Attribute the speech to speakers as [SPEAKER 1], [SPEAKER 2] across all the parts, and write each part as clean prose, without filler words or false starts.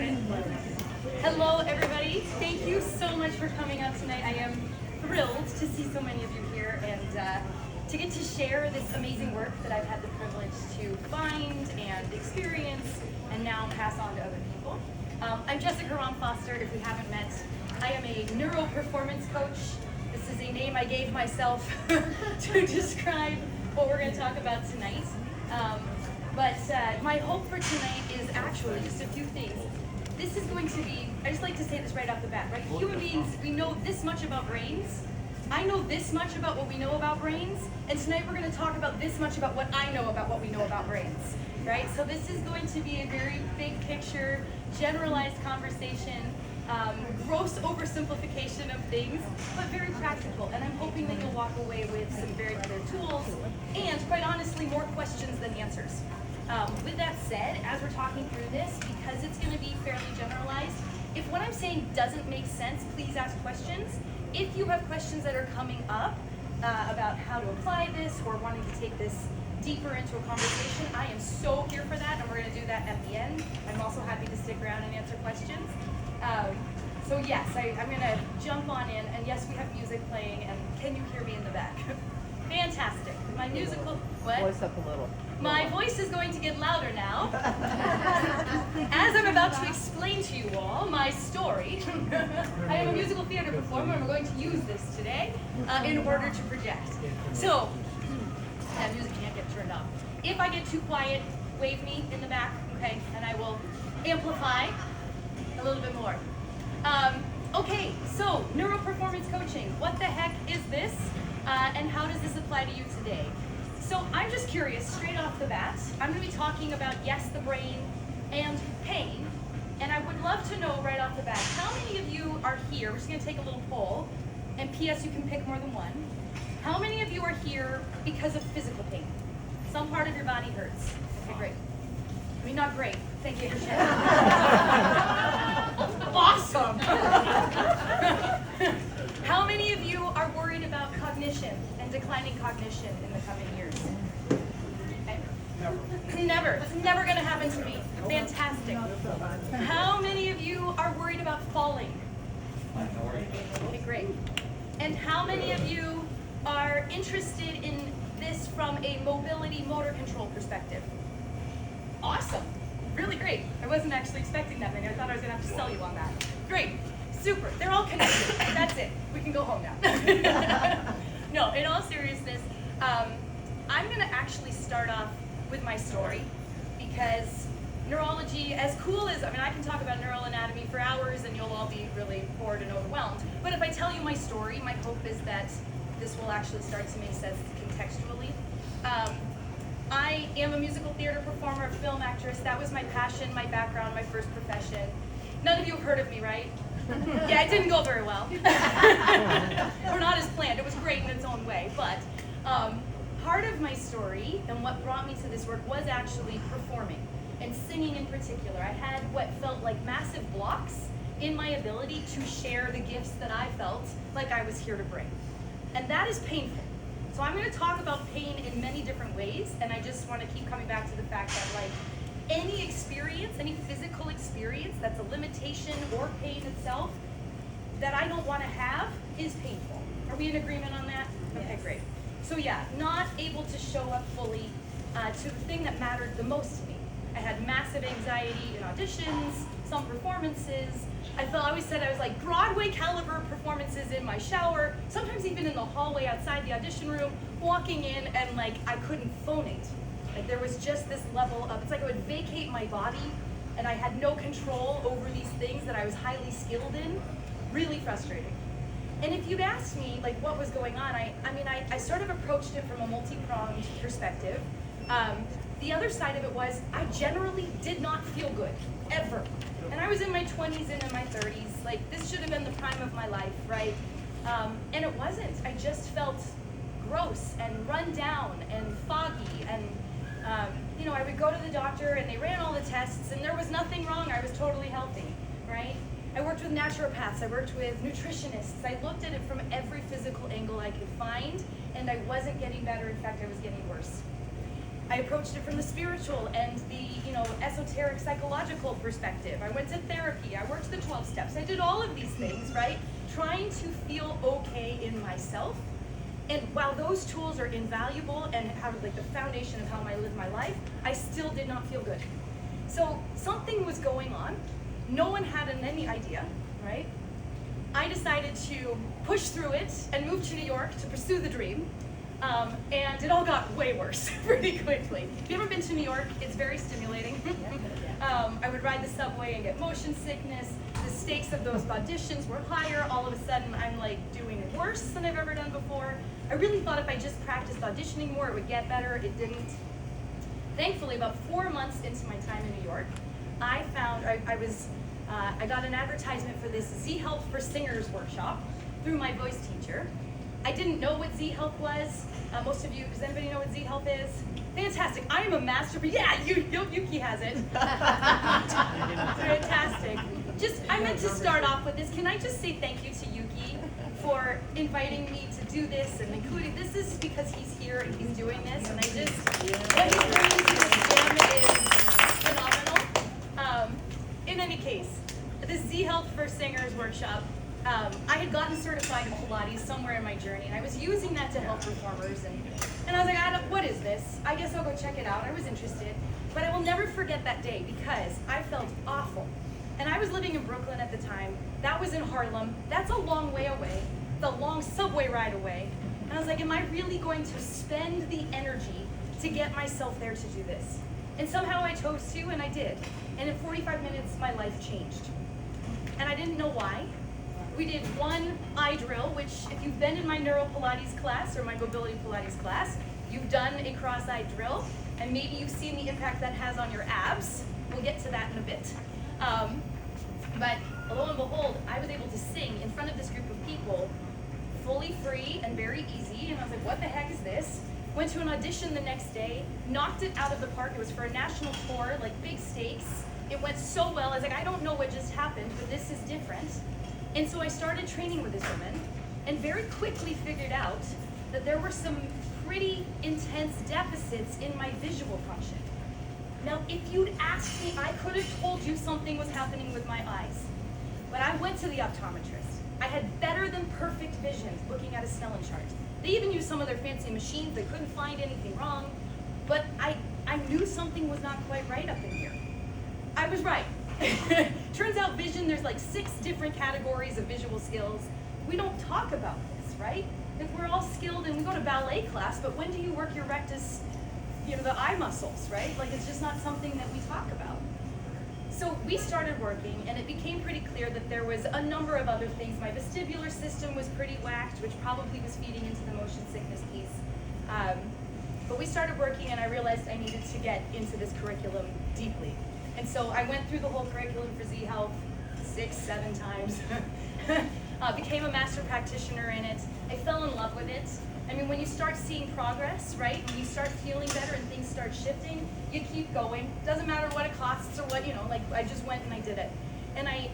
[SPEAKER 1] started. Hello, everybody. Thank you so much for coming out tonight. I am thrilled to see so many of you here and to get to share this amazing work that I've had the privilege to find and experience and now pass on to other people. I'm Jessica Ron Foster, if we haven't met. I am a neuro performance coach. This is a name I gave myself to describe what we're going to talk about tonight. But my hope for tonight is actually just a few things. This is going to be, I just like to say this right off the bat, right? Human beings, we know this much about brains. I know this much about what we know about brains. And tonight we're going to talk about this much about what I know about what we know about brains, right? So this is going to be a very big picture, generalized conversation, gross oversimplification of things, but very practical. And I'm hoping that you'll walk away with some very clear tools and, quite honestly, more questions than answers. With that said, as we're talking through this, because it's going to be fairly generalized, if what I'm saying doesn't make sense, please ask questions. If you have questions that are coming up about how to apply this or wanting to take this deeper into a conversation, I am so here for that, and we're going to do that at the end. I'm also happy to stick around and answer questions. So yes, I'm going to jump on in, and yes, we have music playing, and can you hear me in the back? Fantastic. My musical, what?
[SPEAKER 2] Voice up a little.
[SPEAKER 1] My voice is going to get louder now, as I'm about to explain to you all my story. I am a musical theater performer, and we're going to use this today in order to project. So, that music can't get turned off. If I get too quiet, wave me in the back, okay, and I will amplify a little bit more. Okay, so neuro performance coaching. What the heck is this, and how does this apply to you today? So I'm just curious, straight off the bat, I'm going to be talking about, yes, the brain and pain, and I would love to know right off the bat, how many of you are here, we're just going to take a little poll, and P.S. you can pick more than one. How many of you are here because of physical pain? Some part of your body hurts. Okay, great. I mean, not great. Thank you for sharing. Awesome! How many of you are worried about cognition and declining cognition in the coming years? Okay. Never. It's never going to happen to me. Fantastic. How many of you are worried about falling? Okay, great. And how many of you are interested in this from a mobility motor control perspective? Awesome. Really great. I wasn't actually expecting that many. I thought I was going to have to sell you on that. Great. Super. They're all connected. That's it. We can go home now. No, in all seriousness, I'm going to actually start off with my story because neurology, as cool as, I mean, I can talk about neural anatomy for hours and you'll all be really bored and overwhelmed. But if I tell you my story, my hope is that this will actually start to make sense contextually. I am a musical theater performer, film actress. That was my passion, my background, my first profession. None of you have heard of me, right? Yeah, it didn't go very well. Or not as planned. It was great in its own way. But part of my story and what brought me to this work was actually performing and singing in particular. I had what felt like massive blocks in my ability to share the gifts that I felt like I was here to bring. And that is painful. So I'm going to talk about pain in many different ways, and I just want to keep coming back to the fact that, like, any experience, any physical experience that's a limitation or pain itself that I don't want to have is painful. Are we in agreement on that? Yes. Okay, great. So yeah, not able to show up fully to the thing that mattered the most to me. I had massive anxiety in auditions, some performances. I always said I was like Broadway caliber performances in my shower, sometimes even in the hallway outside the audition room, walking in and like I couldn't phonate. Like there was just this level of, it's like I would vacate my body and I had no control over these things that I was highly skilled in. Really frustrating. And if you'd asked me like what was going on, I sort of approached it from a multi-pronged perspective. The other side of it was I generally did not feel good, ever. And I was in my 20s and in my 30s. Like, this should have been the prime of my life, right? And it wasn't. I just felt gross and run down and foggy. And, I would go to the doctor and they ran all the tests and there was nothing wrong. I was totally healthy, right? I worked with naturopaths. I worked with nutritionists. I looked at it from every physical angle I could find, and I wasn't getting better. In fact, I was getting worse. I approached it from the spiritual and the, esoteric psychological perspective. I went to therapy, I worked the 12 steps, I did all of these things, right? Trying to feel okay in myself. And while those tools are invaluable and have like the foundation of how I live my life, I still did not feel good. So something was going on. No one had any idea, right? I decided to push through it and move to New York to pursue the dream. And it all got way worse pretty quickly. If you've ever been to New York, it's very stimulating. I would ride the subway and get motion sickness. The stakes of those auditions were higher. All of a sudden, I'm like doing worse than I've ever done before. I really thought if I just practiced auditioning more, it would get better. It didn't. Thankfully, about 4 months into my time in New York, I found, I got an advertisement for this Z Help for Singers workshop through my voice teacher. I didn't know what Z Help was. Most of you, does anybody know what Z Help is? Fantastic. I am a master, but yeah, Yuki has it. Fantastic. I meant to start off with this. Can I just say thank you to Yuki for inviting me to do this and including, this is because he's here and he's doing this, and what he's bringing to this gym is phenomenal. In any case, this Z Help for Singers workshop, I had gotten certified in Pilates somewhere in my journey, and I was using that to help performers, and I was like, what is this? I guess I'll go check it out. I was interested, but I will never forget that day because I felt awful. And I was living in Brooklyn at the time. That was in Harlem. That's a long way away. It's a long subway ride away. And I was like, am I really going to spend the energy to get myself there to do this? And somehow I chose to, and I did. And in 45 minutes, my life changed. And I didn't know why. We did one eye drill, which if you've been in my Neuro Pilates class or my Mobility Pilates class, you've done a cross-eye drill, and maybe you've seen the impact that has on your abs. We'll get to that in a bit. But lo and behold, I was able to sing in front of this group of people, fully free and very easy, and I was like, what the heck is this? Went to an audition the next day, knocked it out of the park. It was for a national tour, like big stakes. It went so well. I was like, I don't know what just happened, but this is different. And so I started training with this woman and very quickly figured out that there were some pretty intense deficits in my visual function. Now, if you'd asked me, I could have told you something was happening with my eyes. But I went to the optometrist. I had better than perfect vision looking at a Snellen chart. They even used some of their fancy machines. They couldn't find anything wrong. But I knew something was not quite right up in here. I was right. Turns out vision, there's like 6 different categories of visual skills. We don't talk about this, right? If we're all skilled and we go to ballet class, but when do you work your rectus, the eye muscles, right? Like it's just not something that we talk about. So we started working, and it became pretty clear that there was a number of other things. My vestibular system was pretty whacked, which probably was feeding into the motion sickness piece. But we started working, and I realized I needed to get into this curriculum deeply. And so I went through the whole curriculum for Z Health 6, 7 times. Became a master practitioner in it. I fell in love with it. I mean, when you start seeing progress, right? When you start feeling better and things start shifting, you keep going. Doesn't matter what it costs or what, I just went and I did it. And I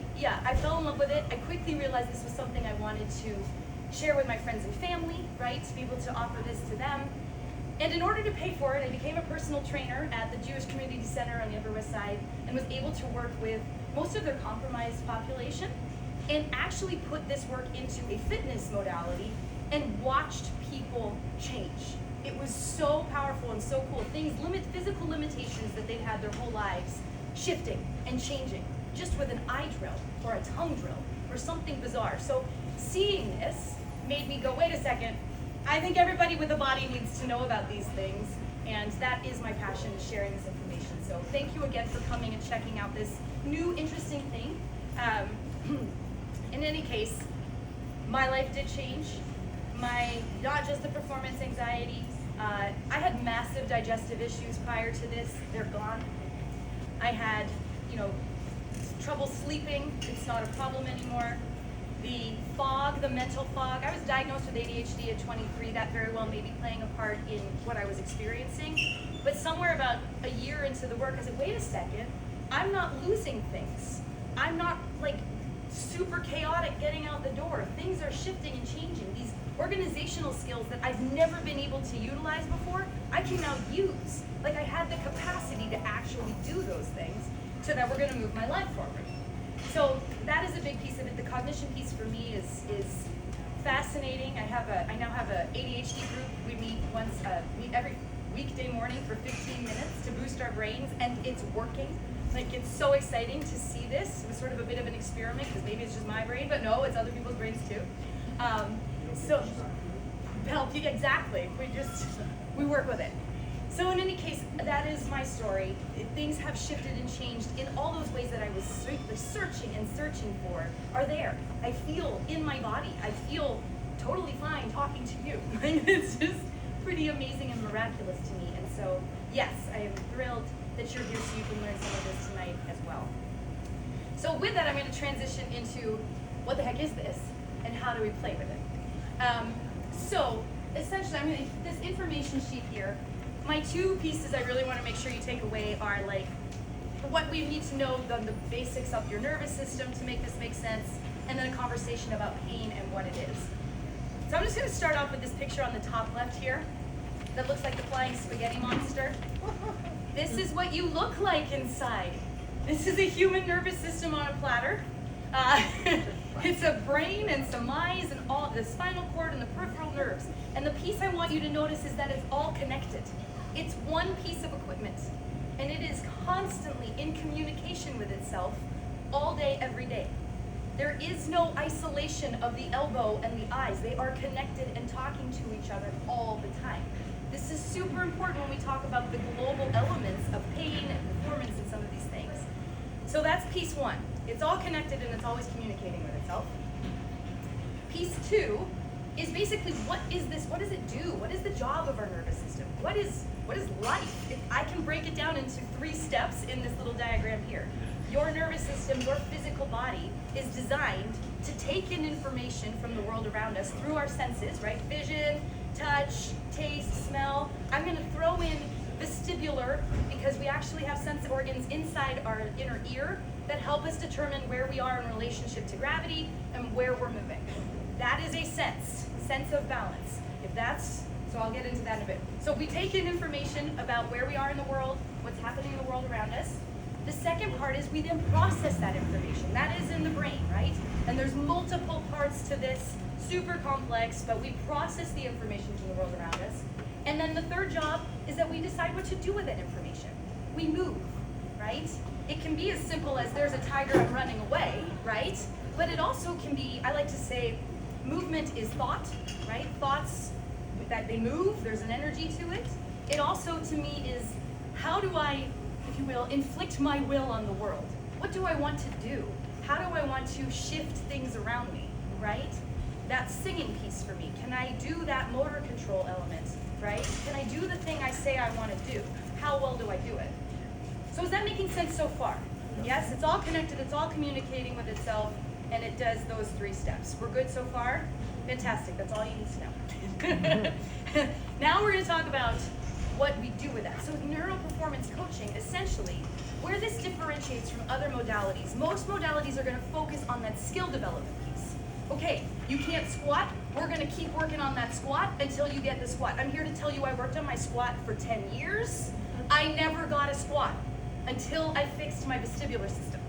[SPEAKER 1] fell in love with it. I quickly realized this was something I wanted to share with my friends and family, right? To be able to offer this to them. And in order to pay for it, I became a personal trainer at the Jewish Community Center on the Upper West Side and was able to work with most of their compromised population and actually put this work into a fitness modality and watched people change. It was so powerful and so cool. Physical limitations that they've had their whole lives, shifting and changing just with an eye drill or a tongue drill or something bizarre. So seeing this made me go, wait a second, I think everybody with a body needs to know about these things, and that is my passion, is sharing this information. So thank you again for coming and checking out this new, interesting thing. In any case, my life did change. Not just the performance anxiety, I had massive digestive issues prior to this. They're gone. I had, trouble sleeping. It's not a problem anymore. The fog, the mental fog. I was diagnosed with ADHD at 23. That very well may be playing a part in what I was experiencing. But somewhere about a year into the work, I said, wait a second, I'm not losing things. I'm not super chaotic getting out the door. Things are shifting and changing. These organizational skills that I've never been able to utilize before, I can now use. Like I had the capacity to actually do those things so that we're gonna move my life forward. So that is a big piece of it. The cognition piece for me is fascinating. I now have a ADHD group. We meet every weekday morning for 15 minutes to boost our brains, and it's working. Like, it's so exciting to see this. It was sort of a bit of an experiment, because maybe it's just my brain, but no, it's other people's brains too. So help you exactly. We work with it. So in any case, that is my story. Things have shifted and changed in all those ways that I was searching for are there. I feel in my body. I feel totally fine talking to you. It's just pretty amazing and miraculous to me. And so, yes, I am thrilled that you're here so you can learn some of this tonight as well. So with that, I'm going to transition into what the heck is this and how do we play with it. So essentially, this information sheet here, my two pieces I really want to make sure you take away are like what we need to know, the basics of your nervous system to make this make sense, and then a conversation about pain and what it is. So I'm just going to start off with this picture on the top left here that looks like the flying spaghetti monster. This is what you look like inside. This is a human nervous system on a platter. It's a brain and some eyes and all the spinal cord and the peripheral nerves. And the piece I want you to notice is that it's all connected. It's one piece of equipment, and it is constantly in communication with itself all day, every day. There is no isolation of the elbow and the eyes. They are connected and talking to each other all the time. This is super important when we talk about the global elements of pain and performance and some of these things. So that's piece one. It's all connected and it's always communicating with itself. Piece two is basically what is this? What does it do? What is the job of our nervous system? What is life? I can break it down into 3 steps in this little diagram here. Your nervous system, your physical body, is designed to take in information from the world around us through our senses, right? Vision, touch, taste, smell. I'm going to throw in vestibular because we actually have sense organs inside our inner ear that help us determine where we are in relationship to gravity and where we're moving. That is a sense of balance. So I'll get into that in a bit. So we take in information about where we are in the world, what's happening in the world around us. The second part is we then process that information. That is in the brain, right? And there's multiple parts to this, super complex, but we process the information from the world around us. And then the third job is that we decide what to do with that information. We move, right? It can be as simple as there's a tiger, I'm running away, right? But it also can be, I like to say, movement is thought, right? Thoughts that they move, there's an energy to it. It also, to me, is how do I, if you will, inflict my will on the world? What do I want to do? How do I want to shift things around me, right? That singing piece for me. Can I do that motor control element, right? Can I do the thing I say I want to do? How well do I do it? So is that making sense so far? Yes, it's all connected, it's all communicating with itself, and it does those 3 steps. We're good so far? Fantastic, that's all you need to know. Now we're going to talk about what we do with that. So neural performance coaching, essentially, where this differentiates from other modalities. Most modalities are going to focus on that skill development piece. Okay, you can't squat, we're going to keep working on that squat until you get the squat. I'm here to tell you I worked on my squat for 10 years. I never got a squat until I fixed my vestibular system.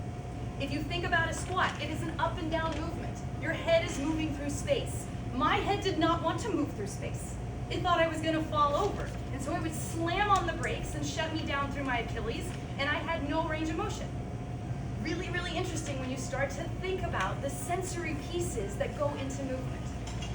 [SPEAKER 1] If you think about a squat, it is an up and down movement. Your head is moving through space. My head did not want to move through space. It thought I was going to fall over. And so it would slam on the brakes and shut me down through my Achilles, and I had no range of motion. Really, really interesting when you start to think about the sensory pieces that go into movement.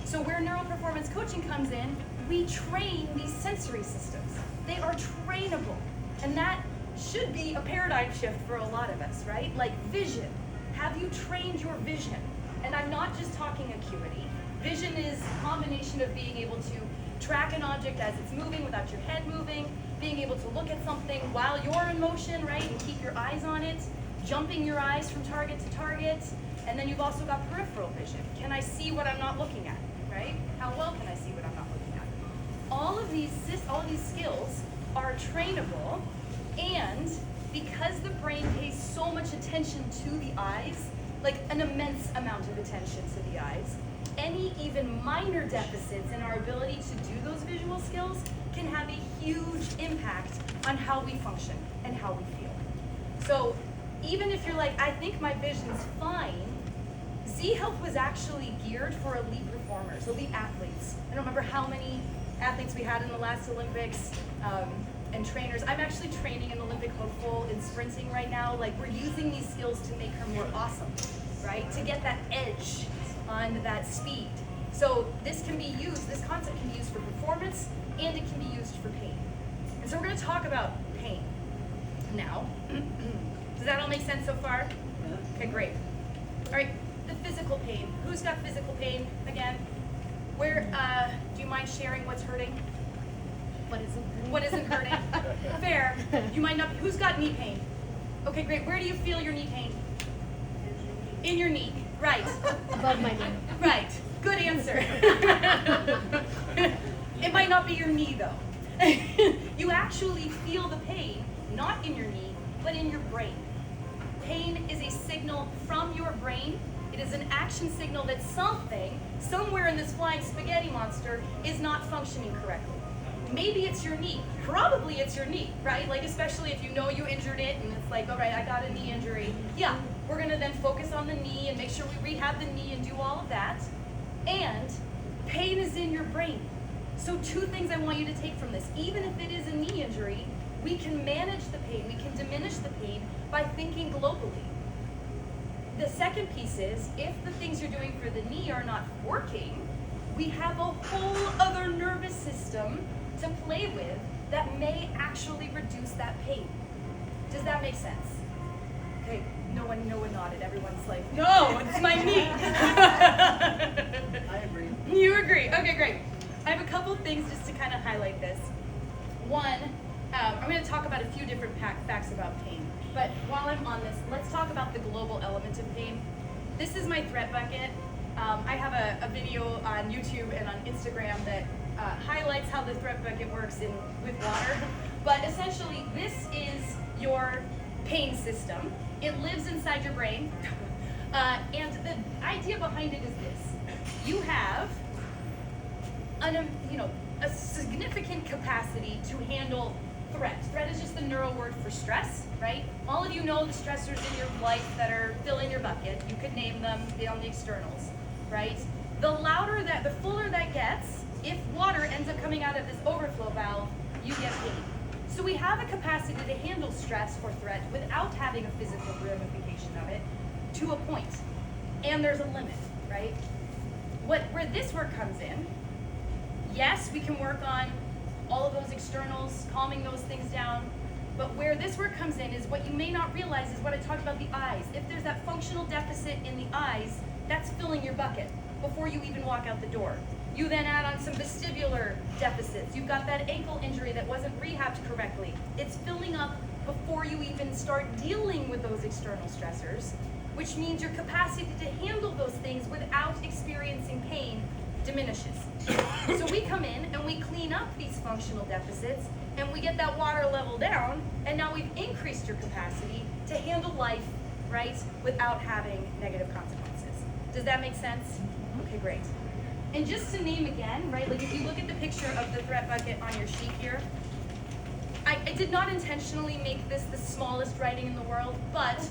[SPEAKER 1] So where neural performance coaching comes in, we train these sensory systems. They are trainable. And that should be a paradigm shift for a lot of us, right? Like vision. Have you trained your vision? And I'm not just talking acuity. Vision is a combination of being able to track an object as it's moving without your head moving, being able to look at something while you're in motion, right, and keep your eyes on it, jumping your eyes from target to target, and then you've also got peripheral vision. Can I see what I'm not looking at, right? How well can I see what I'm not looking at? All of these skills are trainable, and because the brain pays so much attention to the eyes, like an immense amount of attention to the eyes. Any even minor deficits in our ability to do those visual skills can have a huge impact on how we function and how we feel. So even if you're like, I think my vision's fine, Z-Health was actually geared for elite performers, elite athletes. I don't remember how many athletes we had in the last Olympics, and trainers. I'm actually training an Olympic hopeful in sprinting right now. Like, we're using these skills to make her more awesome, right? To get that edge on that speed. So this can be used, this concept can be used for performance, and it can be used for pain. And so we're gonna talk about pain now. Does that all make sense so far? Okay, great. All right, the physical pain. Who's got physical pain again? Where, do you mind sharing what's hurting? What isn't hurting? Fair. You might not, who's got knee pain? Okay, great. Where do you feel your knee pain? In your knee, right.
[SPEAKER 2] Above my knee.
[SPEAKER 1] Right, good answer. It might not be your knee though. You actually feel the pain, not in your knee, but in your brain. Pain is a signal from your brain. It is an action signal that something, somewhere in this flying spaghetti monster, is not functioning correctly. Maybe it's your knee. Probably it's your knee, right? Like, especially if you know you injured it and it's like, all right, I got a knee injury. Yeah, we're gonna then focus on the knee and make sure we rehab the knee and do all of that. And pain is in your brain. So two things I want you to take from this. Even if it is a knee injury, we can manage the pain, we can diminish the pain by thinking globally. The second piece is, if the things you're doing for the knee are not working, we have a whole other nervous system to play with that may actually reduce that pain. Does that make sense? Okay, no one nodded. Everyone's like, no, it's my knee.
[SPEAKER 3] I agree.
[SPEAKER 1] You agree? Okay, great. I have a couple things just to kind of highlight this. One, I'm going to talk about a few different facts about pain. But while I'm on this, let's talk about the global element of pain. This is my threat bucket. I have a video on YouTube and on Instagram that highlights how the threat bucket works with water. But essentially, this is your pain system. It lives inside your brain. And the idea behind it is this. You have a significant capacity to handle threat. Threat is just the neural word for stress, right? All of you know the stressors in your life that are fill in your bucket. You could name them on the externals, right? The fuller that gets, if water ends up coming out of this overflow valve, you get pain. So we have a capacity to handle stress or threat without having a physical ramification of it to a point. And there's a limit, right? Where this work comes in, yes, we can work on all of those externals, calming those things down, but where this work comes in is what you may not realize is what I talked about, the eyes. If there's that functional deficit in the eyes, that's filling your bucket before you even walk out the door. You then add on some vestibular deficits. You've got that ankle injury that wasn't rehabbed correctly. It's filling up before you even start dealing with those external stressors, which means your capacity to handle those things without experiencing pain diminishes. So we come in and we clean up these functional deficits and we get that water level down, and now we've increased your capacity to handle life, right, without having negative consequences. Does that make sense? Okay, great. And just to name again, right, like if you look at the picture of the threat bucket on your sheet here, I did not intentionally make this the smallest writing in the world, but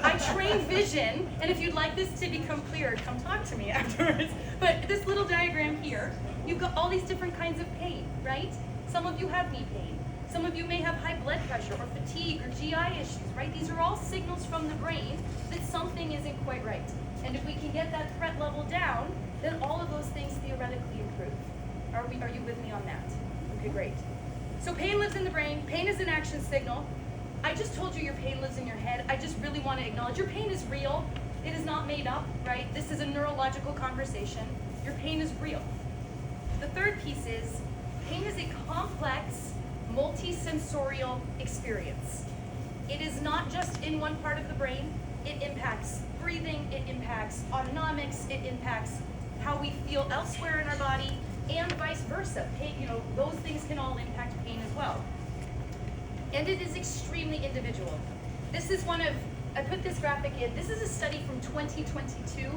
[SPEAKER 1] I trained vision, and if you'd like this to become clearer, come talk to me afterwards. But this little diagram here, you've got all these different kinds of pain, right? Some of you have knee pain. Some of you may have high blood pressure or fatigue or GI issues, right? These are all signals from the brain that something isn't quite right. And if we can get that threat level down, then all of those things theoretically improve. Are you with me on that? Okay, great. So pain lives in the brain. Pain is an action signal. I just told you your pain lives in your head. I just really want to acknowledge your pain is real. It is not made up, right? This is a neurological conversation. Your pain is real. The third piece is pain is a complex, multisensorial experience. It is not just in one part of the brain. It impacts breathing, it impacts autonomics, it impacts how we feel elsewhere in our body, and vice versa. Pain, those things can all impact pain as well. And it is extremely individual. This is one of I put this graphic in. This is a study from 2022,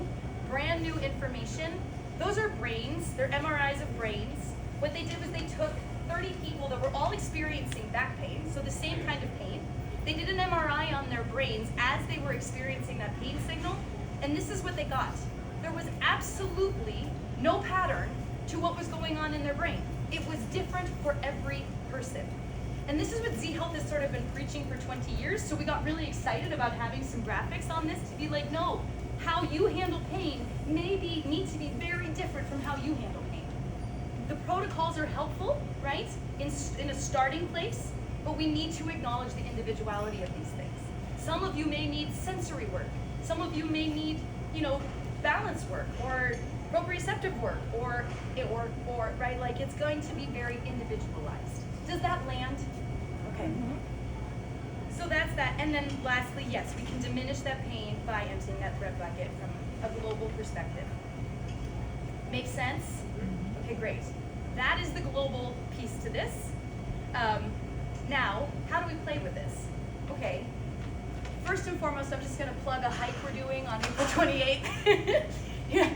[SPEAKER 1] brand new information. Those are brains, they're MRIs of brains. What they did was they took 30 people that were all experiencing back pain, so the same kind of pain. They did an MRI on their brains as they were experiencing that pain signal, and this is what they got. There was absolutely no pattern to what was going on in their brain. It was different for every person. And this is what Z Health has sort of been preaching for 20 years, so we got really excited about having some graphics on this to be like, no, how you handle pain needs to be very different from how you handle pain. The protocols are helpful, right, in a starting place, but we need to acknowledge the individuality of these things. Some of you may need sensory work. Some of you may need, balance work or proprioceptive work or right, like it's going to be very individualized. Does that land? Okay. So that's that. And then lastly, yes, we can diminish that pain by emptying that threat bucket from a global perspective. Make sense? Okay, great. That is the global piece to this. Now, how do we play with this? Okay. First and foremost, I'm just going to plug a hike we're doing on April 28th. Yeah.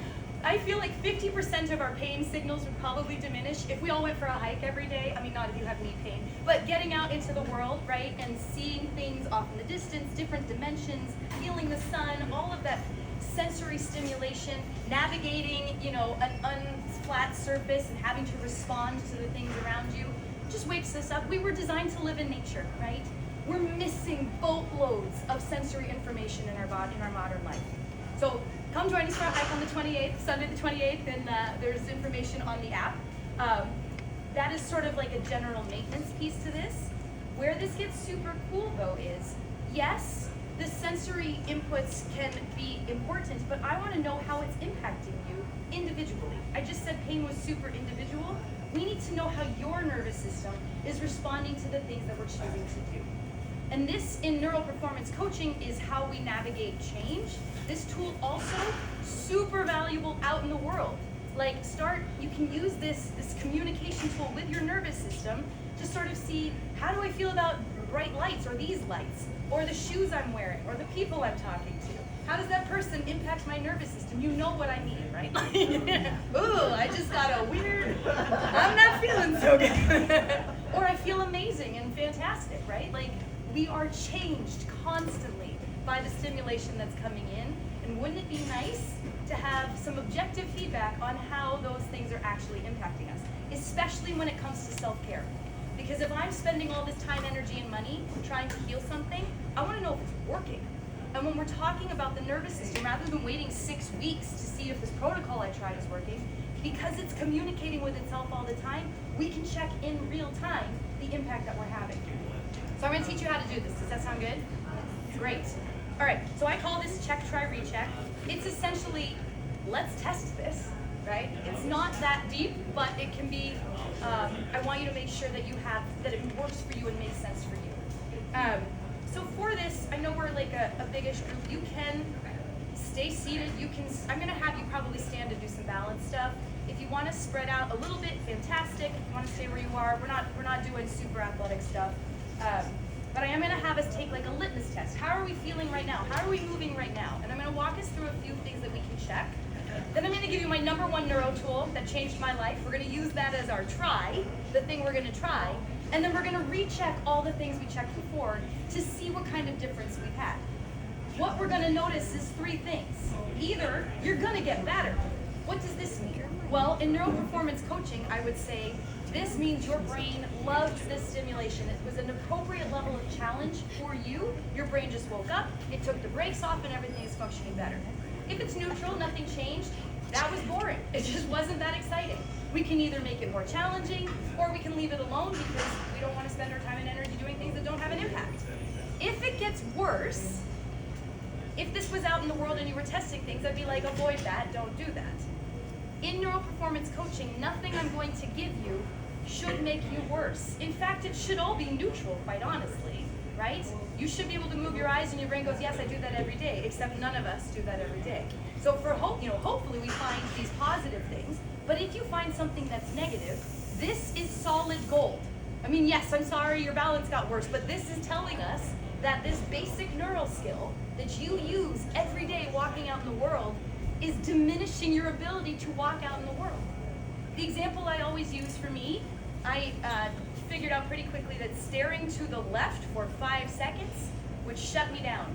[SPEAKER 1] I feel like 50% of our pain signals would probably diminish if we all went for a hike every day. I mean, not if you have knee pain, but getting out into the world, right, and seeing things off in the distance, different dimensions, feeling the sun, all of that sensory stimulation, navigating, an unflat surface and having to respond to the things around you, just wakes us up. We were designed to live in nature, right? We're missing boatloads of sensory information in our body, in our modern life. So come join us for a hike on the 28th, Sunday the 28th, and there's information on the app. That is sort of like a general maintenance piece to this. Where this gets super cool though is, yes, the sensory inputs can be important, but I want to know how it's impacting you individually. I just said pain was super individual. We need to know how your nervous system is responding to the things that we're choosing to do. And this, in neural performance coaching, is how we navigate change. This tool also super valuable out in the world. Like you can use this communication tool with your nervous system to sort of see, how do I feel about bright lights or these lights, or the shoes I'm wearing, or the people I'm talking to? How does that person impact my nervous system? You know what I mean, right? Ooh, I just got a weird, I'm not feeling so good. Or I feel amazing and fantastic, right? Like, we are changed constantly by the stimulation that's coming in, and wouldn't it be nice to have some objective feedback on how those things are actually impacting us, especially when it comes to self-care? Because if I'm spending all this time, energy, and money trying to heal something, I want to know if it's working. And when we're talking about the nervous system, rather than waiting 6 weeks to see if this protocol I tried is working, because it's communicating with itself all the time, we can check in real time the impact that we're having. So I'm going to teach you how to do this. Does that sound good? Great. All right, so I call this check, try, recheck. It's essentially, let's test this, right? It's not that deep, but it can be, I want you to make sure that that it works for you and makes sense for you. So for this, I know we're like a biggish group. You can stay seated. I'm going to have you probably stand and do some balance stuff. If you want to spread out a little bit, fantastic. If you want to stay where you are, we're not doing super athletic stuff. But I am going to have us take like a litmus test. How are we feeling right now? How are we moving right now? And I'm going to walk us through a few things that we can check. Then I'm going to give you my #1 neuro tool that changed my life. We're going to use that as our try, the thing we're going to try. And then we're going to recheck all the things we checked before to see what kind of difference we've had. What we're going to notice is 3 things. Either you're going to get better. What does this mean? Well, in neural performance coaching, I would say this means your brain loved this stimulation. It was an appropriate level of challenge for you. Your brain just woke up, it took the brakes off, and everything is functioning better. If it's neutral, nothing changed, that was boring. It just wasn't that exciting. We can either make it more challenging, or we can leave it alone because we don't want to spend our time and energy doing things that don't have an impact. If it gets worse, if this was out in the world and you were testing things, I'd be like, avoid that, don't do that. In neural performance coaching, nothing I'm going to give you should make you worse. In fact, it should all be neutral, quite honestly, right? You should be able to move your eyes and your brain goes, yes, I do that every day, except none of us do that every day. So for hopefully we find these positive things, but if you find something that's negative, this is solid gold. I mean, yes, I'm sorry your balance got worse, but this is telling us that this basic neural skill that you use every day walking out in the world is diminishing your ability to walk out in the world. The example I always use for me, I figured out pretty quickly that staring to the left for 5 seconds would shut me down.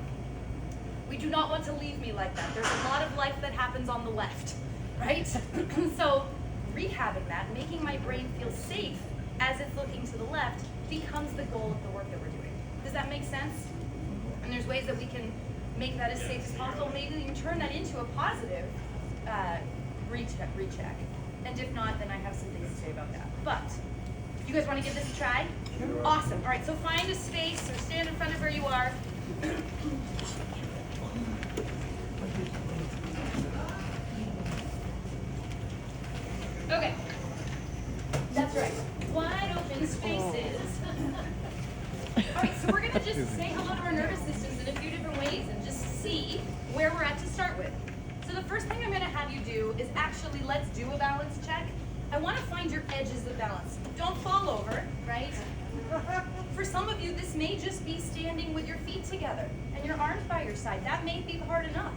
[SPEAKER 1] We do not want to leave me like that. There's a lot of life that happens on the left, right? So rehabbing that, making my brain feel safe as it's looking to the left, becomes the goal of the work that we're doing. Does that make sense? And there's ways that we can make that as safe as possible, maybe even turn that into a positive recheck. And if not, then I have some things to say about that. But, you guys want to give this a try? Awesome. All right, so find a space or stand in front of where you are. Okay. That's right. Wide open spaces. All right, so we're going to just say hello to our nervous systems in a few different ways and just see where we're at to start with. So the first thing I'm going to have you do is actually, let's do a balance check. I want to find your edges of balance. Don't fall over, right? For some of you, this may just be standing with your feet together and your arms by your side. That may be hard enough.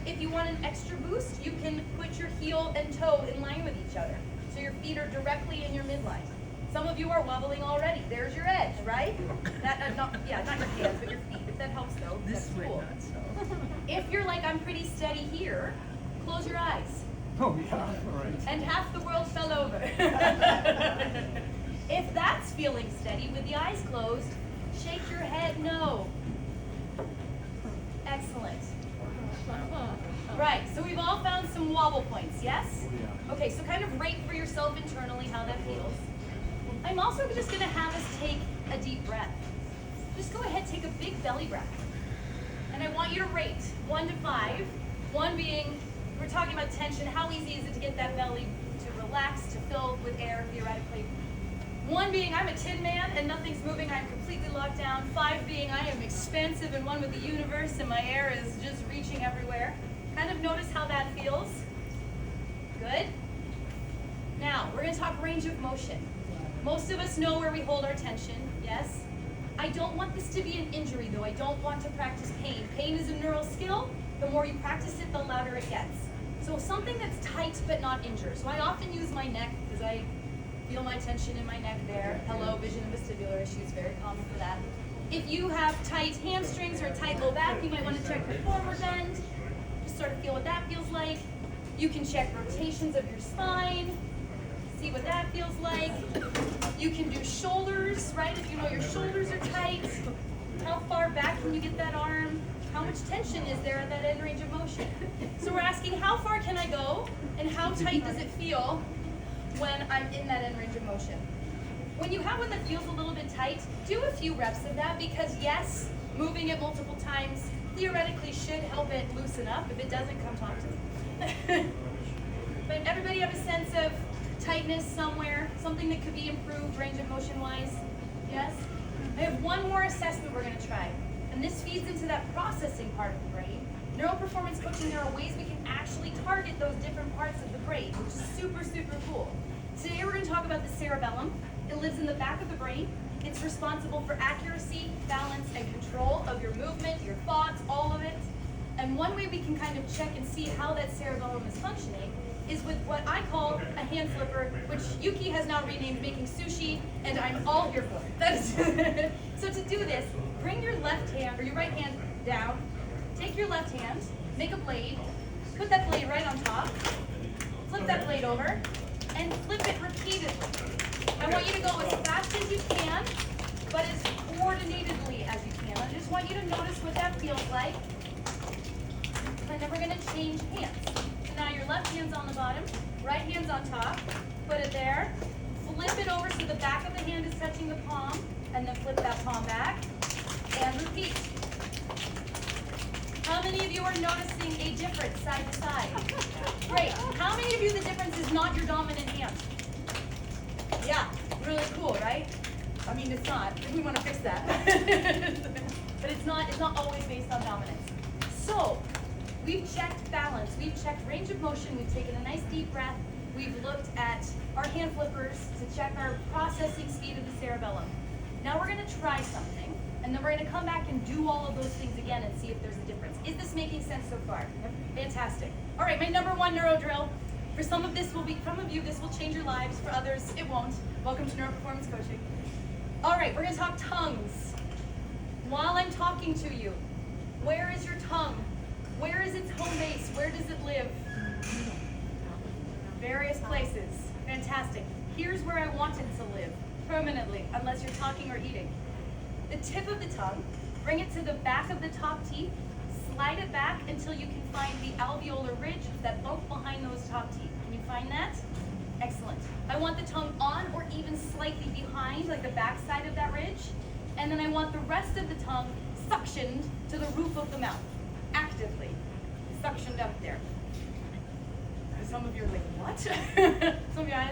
[SPEAKER 1] If you want an extra boost, you can put your heel and toe in line with each other, so your feet are directly in your midline. Some of you are wobbling already. There's your edge, right? Not your hands, but your feet. If that helps, though, that's cool. If you're like, I'm pretty steady here, close your eyes.
[SPEAKER 2] Oh, yeah, all right.
[SPEAKER 1] And half the world fell over. If that's feeling steady with the eyes closed, shake your head no. Excellent. Right, so we've all found some wobble points, yes? Okay, so kind of rate for yourself internally how that feels. I'm also just going to have us take a deep breath. Just go ahead, take a big belly breath. And I want you to rate 1 to 5. 1 being, we're talking about tension, how easy is it to get that belly to relax, to fill with air theoretically. 1 being, I'm a tin man and nothing's moving, I'm completely locked down. 5 being, I am expansive and one with the universe and my air is just reaching everywhere. Kind of notice how that feels. Good. Now, we're going to talk range of motion. Most of us know where we hold our tension, yes? I don't want this to be an injury, though. I don't want to practice pain. Pain is a neural skill. The more you practice it, the louder it gets. So something that's tight but not injured. So I often use my neck because I feel my tension in my neck there. Hello, vision and vestibular issues, very common for that. If you have tight hamstrings or a tight low back, you might want to check the forward bend. Just sort of feel what that feels like. You can check rotations of your spine. See what that feels like. You can do shoulders, right? If you know your shoulders are tight, how far back can you get that arm? How much tension is there at that end range of motion? So we're asking, how far can I go, and how tight does it feel when I'm in that end range of motion? When you have one that feels a little bit tight, do a few reps of that, because yes, moving it multiple times theoretically should help it loosen up. If it doesn't, come talk to me. But everybody have a sense of tightness somewhere, something that could be improved range of motion wise? Yes? I have one more assessment we're going to try, and this feeds into that processing part of the brain. Neural performance coaching, there are ways we can actually target those different parts of the brain, which is super, super cool. Today we're going to talk about the cerebellum. It lives in the back of the brain. It's responsible for accuracy, balance, and control of your movement, your thoughts, all of it. And one way we can kind of check and see how that cerebellum is functioning is with what I call a hand flipper, which Yuki has now renamed making sushi, and I'm all here for it. So to do this, bring your left hand, or your right hand down, take your left hand, make a blade, put that blade right on top, flip that blade over, and flip it repeatedly. I want you to go as fast as you can, but as coordinatedly as you can. I just want you to notice what that feels like. And then we're going to change hands. So now your left hand's on the bottom, right hand's on top. Put it there. Flip it over so the back of the hand is touching the palm, and then flip that palm back, and repeat. How many of you are noticing a difference side to side? Great. How many of you the difference is not your dominant hand? Yeah, really cool, right? I mean, it's not. We want to fix that. But it's not always based on dominance. So, we've checked balance, we've checked range of motion, we've taken a nice deep breath, we've looked at our hand flippers to check our processing speed of the cerebellum. Now we're going to try something, and then we're going to come back and do all of those things again and see if there's a difference. Is this making sense so far? Fantastic. All right, my number one neuro drill. For some of you, this will change your lives. For others, it won't. Welcome to Neuroperformance Coaching. All right, we're gonna talk tongues. While I'm talking to you, where is your tongue? Where is its home base? Where does it live? Various places. Fantastic. Here's where I want it to live, permanently, unless you're talking or eating. The tip of the tongue, bring it to the back of the top teeth, slide it back until you can find the alveolar ridge that bump behind those top teeth. Can you find that? Excellent. I want the tongue on or even slightly behind, like the back side of that ridge. And then I want the rest of the tongue suctioned to the roof of the mouth, actively. Suctioned up there. Some of you are like, what? Some of you are,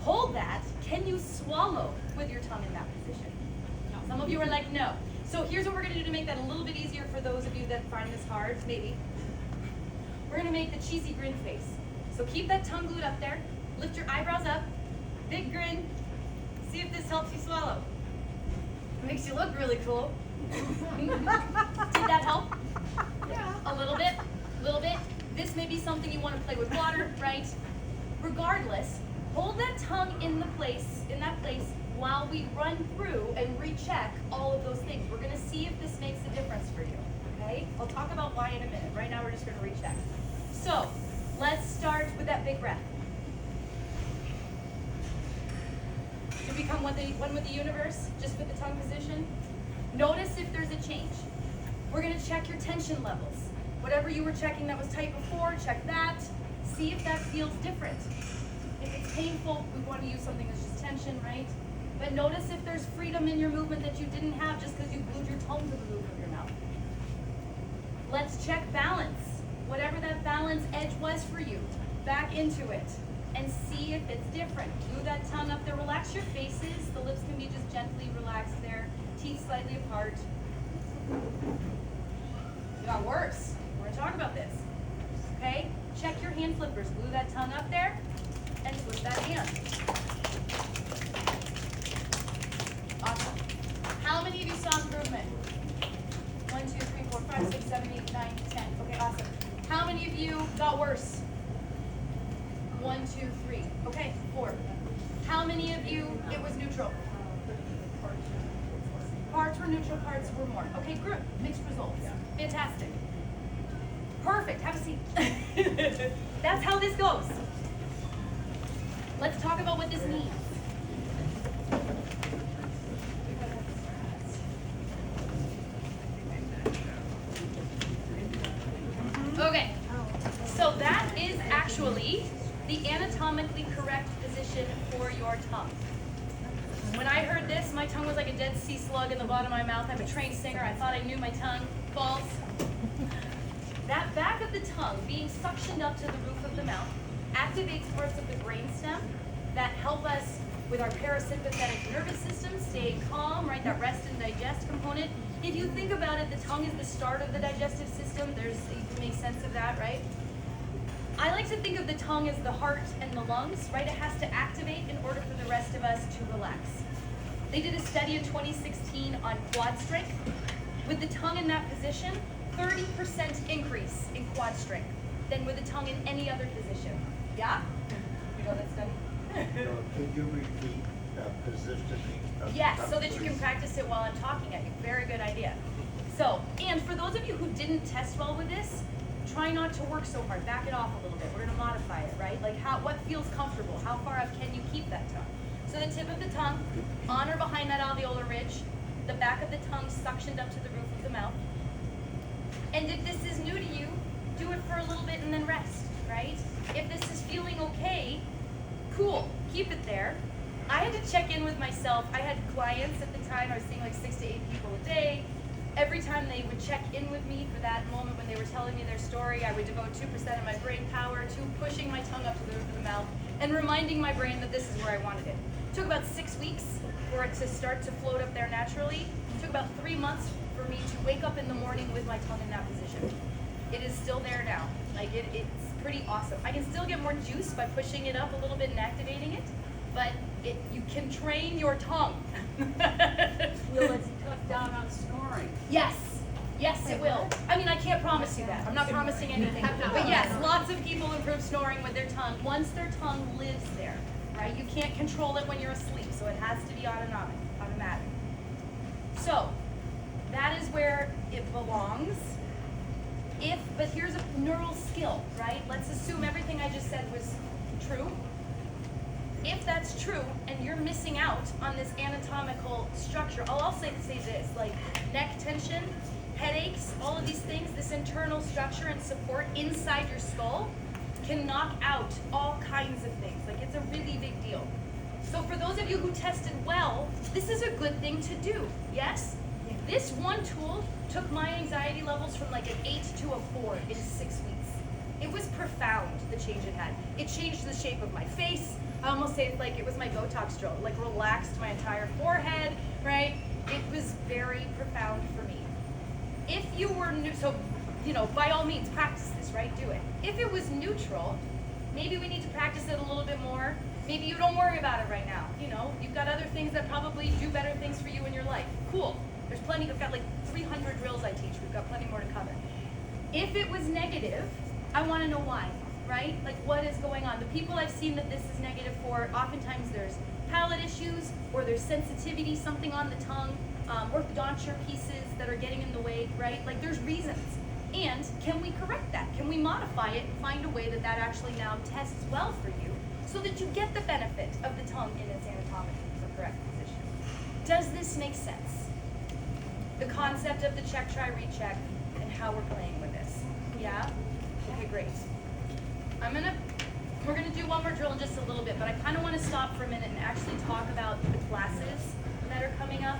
[SPEAKER 1] hold that. Can you swallow with your tongue in that position? Some of you are like, no. So here's what we're going to do to make that a little bit easier for those of you that find this hard, maybe. We're going to make the cheesy grin face. So keep that tongue glued up there. Lift your eyebrows up. Big grin. See if this helps you swallow. It makes you look really cool. Did that help?
[SPEAKER 2] Yeah.
[SPEAKER 1] A little bit? A little bit? This may be something you want to play with water, right? Regardless, hold that tongue in that place while we run through and recheck all of those things. We're going to see if this makes a difference for you, okay? I'll talk about why in a minute. Right now we're just going to recheck. So, let's start with that big breath. To become one with the universe, just with the tongue position. Notice if there's a change. We're going to check your tension levels. Whatever you were checking that was tight before, check that. See if that feels different. If it's painful, we want to use something that's just tension, right? But notice if there's freedom in your movement that you didn't have just because you glued your tongue to the roof of your mouth. Let's check balance. Whatever that balance edge was for you, back into it and see if it's different. Glue that tongue up there. Relax your faces. The lips can be just gently relaxed there. Teeth slightly apart. It got worse. We're going to talk about this. Okay? Check your hand flippers. Glue that tongue up there and flip that hand. Awesome. How many of you saw improvement? 1, 2, 3, 4, 5, 6, 7, 8, 9, 10. Okay, awesome. How many of you got worse? 1, 2, 3. Okay, 4. How many of you, it was neutral? Parts were neutral, parts were more. Okay, group, mixed results. Fantastic. Perfect, have a seat. That's how this goes. Let's talk about what this means. Okay, so that is actually the anatomically correct position for your tongue. When I heard this, my tongue was like a dead sea slug in the bottom of my mouth. I'm a trained singer. I thought I knew my tongue. False. That back of the tongue being suctioned up to the roof of the mouth activates parts of the brainstem that help us with our parasympathetic nervous system, staying calm, right? That rest and digest component. If you think about it, the tongue is the start of the digestive system. You can make sense of that, right? I like to think of the tongue as the heart and the lungs, right? It has to activate in order for the rest of us to relax. They did a study in 2016 on quad strength. With the tongue in that position, 30% increase in quad strength than with the tongue in any other position. Yeah? You know that study?
[SPEAKER 3] Could you repeat positioning?
[SPEAKER 1] Yes, so that you can practice it while I'm talking at you. Very good idea. So, and for those of you who didn't test well with this, try not to work so hard. Back it off a little bit. We're going to modify it, right? Like what feels comfortable? How far up can you keep that tongue? So the tip of the tongue, on or behind that alveolar ridge, the back of the tongue suctioned up to the roof of the mouth. And if this is new to you, do it for a little bit and then rest, right? If this is feeling okay, cool, keep it there. I had to check in with myself. I had clients at the time. I was seeing like 6 to 8 people a day. Every time they would check in with me for that moment when they were telling me their story, I would devote 2% of my brain power to pushing my tongue up to the roof of the mouth and reminding my brain that this is where I wanted it. It took about 6 weeks for it to start to float up there naturally. It took about 3 months for me to wake up in the morning with my tongue in that position. It is still there now. Like it's pretty awesome. I can still get more juice by pushing it up a little bit and activating it, but you can train your tongue.
[SPEAKER 2] Will it cut down on snoring?
[SPEAKER 1] Yes, Yes, it will. I mean, I can't promise you that. I'm not promising anything. But yes, lots of people improve snoring with their tongue once their tongue lives there, right? You can't control it when you're asleep, so it has to be automatic. So, that is where it belongs. But here's a neural skill, right? Let's assume everything I just said was true. If that's true, and you're missing out on this anatomical structure, I'll say this, like neck tension, headaches, all of these things, this internal structure and support inside your skull can knock out all kinds of things. Like, it's a really big deal. So for those of you who tested well, this is a good thing to do, yes? This one tool took my anxiety levels from like an 8 to a 4 in 6 weeks. It was profound, the change it had. It changed the shape of my face. I almost say like it was my Botox drill, like relaxed my entire forehead, right? It was very profound for me. If you were new, so, by all means, practice this, right? Do it. If it was neutral, maybe we need to practice it a little bit more. Maybe you don't worry about it right now. You've got other things that probably do better things for you in your life. Cool. There's plenty. I've got like 300 drills I teach. We've got plenty more to cover. If it was negative, I want to know why, right? Like, what is going on? The people I've seen that this is negative for, oftentimes there's palate issues, or there's sensitivity, something on the tongue, orthodonture pieces that are getting in the way, right? Like, there's reasons. And can we correct that? Can we modify it and find a way that actually now tests well for you so that you get the benefit of the tongue in its anatomically correct position? Does this make sense? The concept of the check, try, recheck, and how we're playing with this. Yeah? Okay, great. We're gonna do one more drill in just a little bit, but I kind of want to stop for a minute and actually talk about the classes that are coming up,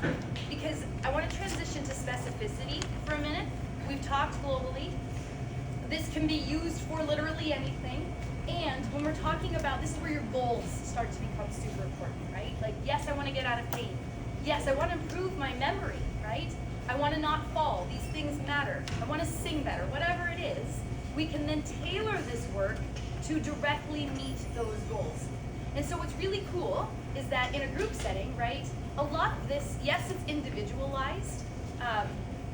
[SPEAKER 1] because I want to transition to specificity for a minute. We've talked globally. This can be used for literally anything. And when we're talking about, this is where your goals start to become super important, right? Like, yes, I want to get out of pain. Yes, I want to improve my memory, right? I want to not fall. These things matter. I want to sing better. Whatever it is, we can then tailor this work to directly meet those goals. And so what's really cool is that in a group setting, right, a lot of this, yes, it's individualized.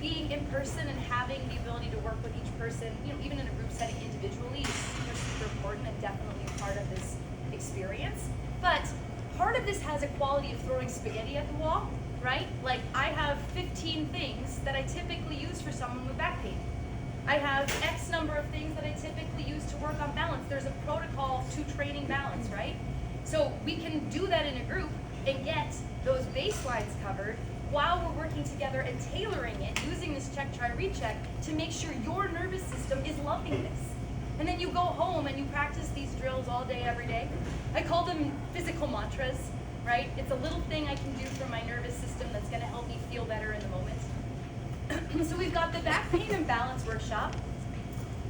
[SPEAKER 1] Being in person and having the ability to work with each person, even in a group setting individually, is super important and definitely a part of this experience. But part of this has a quality of throwing spaghetti at the wall, right? Like, I have 15 things that I typically use for someone with back pain. I have X number of things that I typically use to work on balance. There's a protocol to training balance, right? So we can do that in a group and get those baselines covered while we're working together and tailoring it, using this check, try, recheck to make sure your nervous system is loving this. And then you go home and you practice these drills all day, every day. I call them physical mantras, right? It's a little thing I can do for my nervous system that's gonna help me feel better in the moment. So we've got the back pain and balance workshop.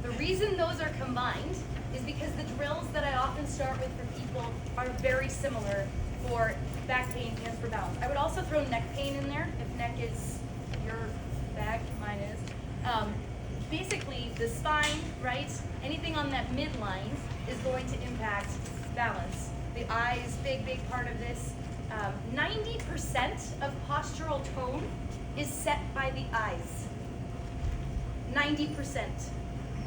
[SPEAKER 1] The reason those are combined is because the drills that I often start with for people are very similar for back pain and for balance. I would also throw neck pain in there, if neck is your bag, mine is. Basically, the spine, right? Anything on that midline is going to impact balance. The eyes, big part of this. 90% of postural tone is set by the eyes. 90%.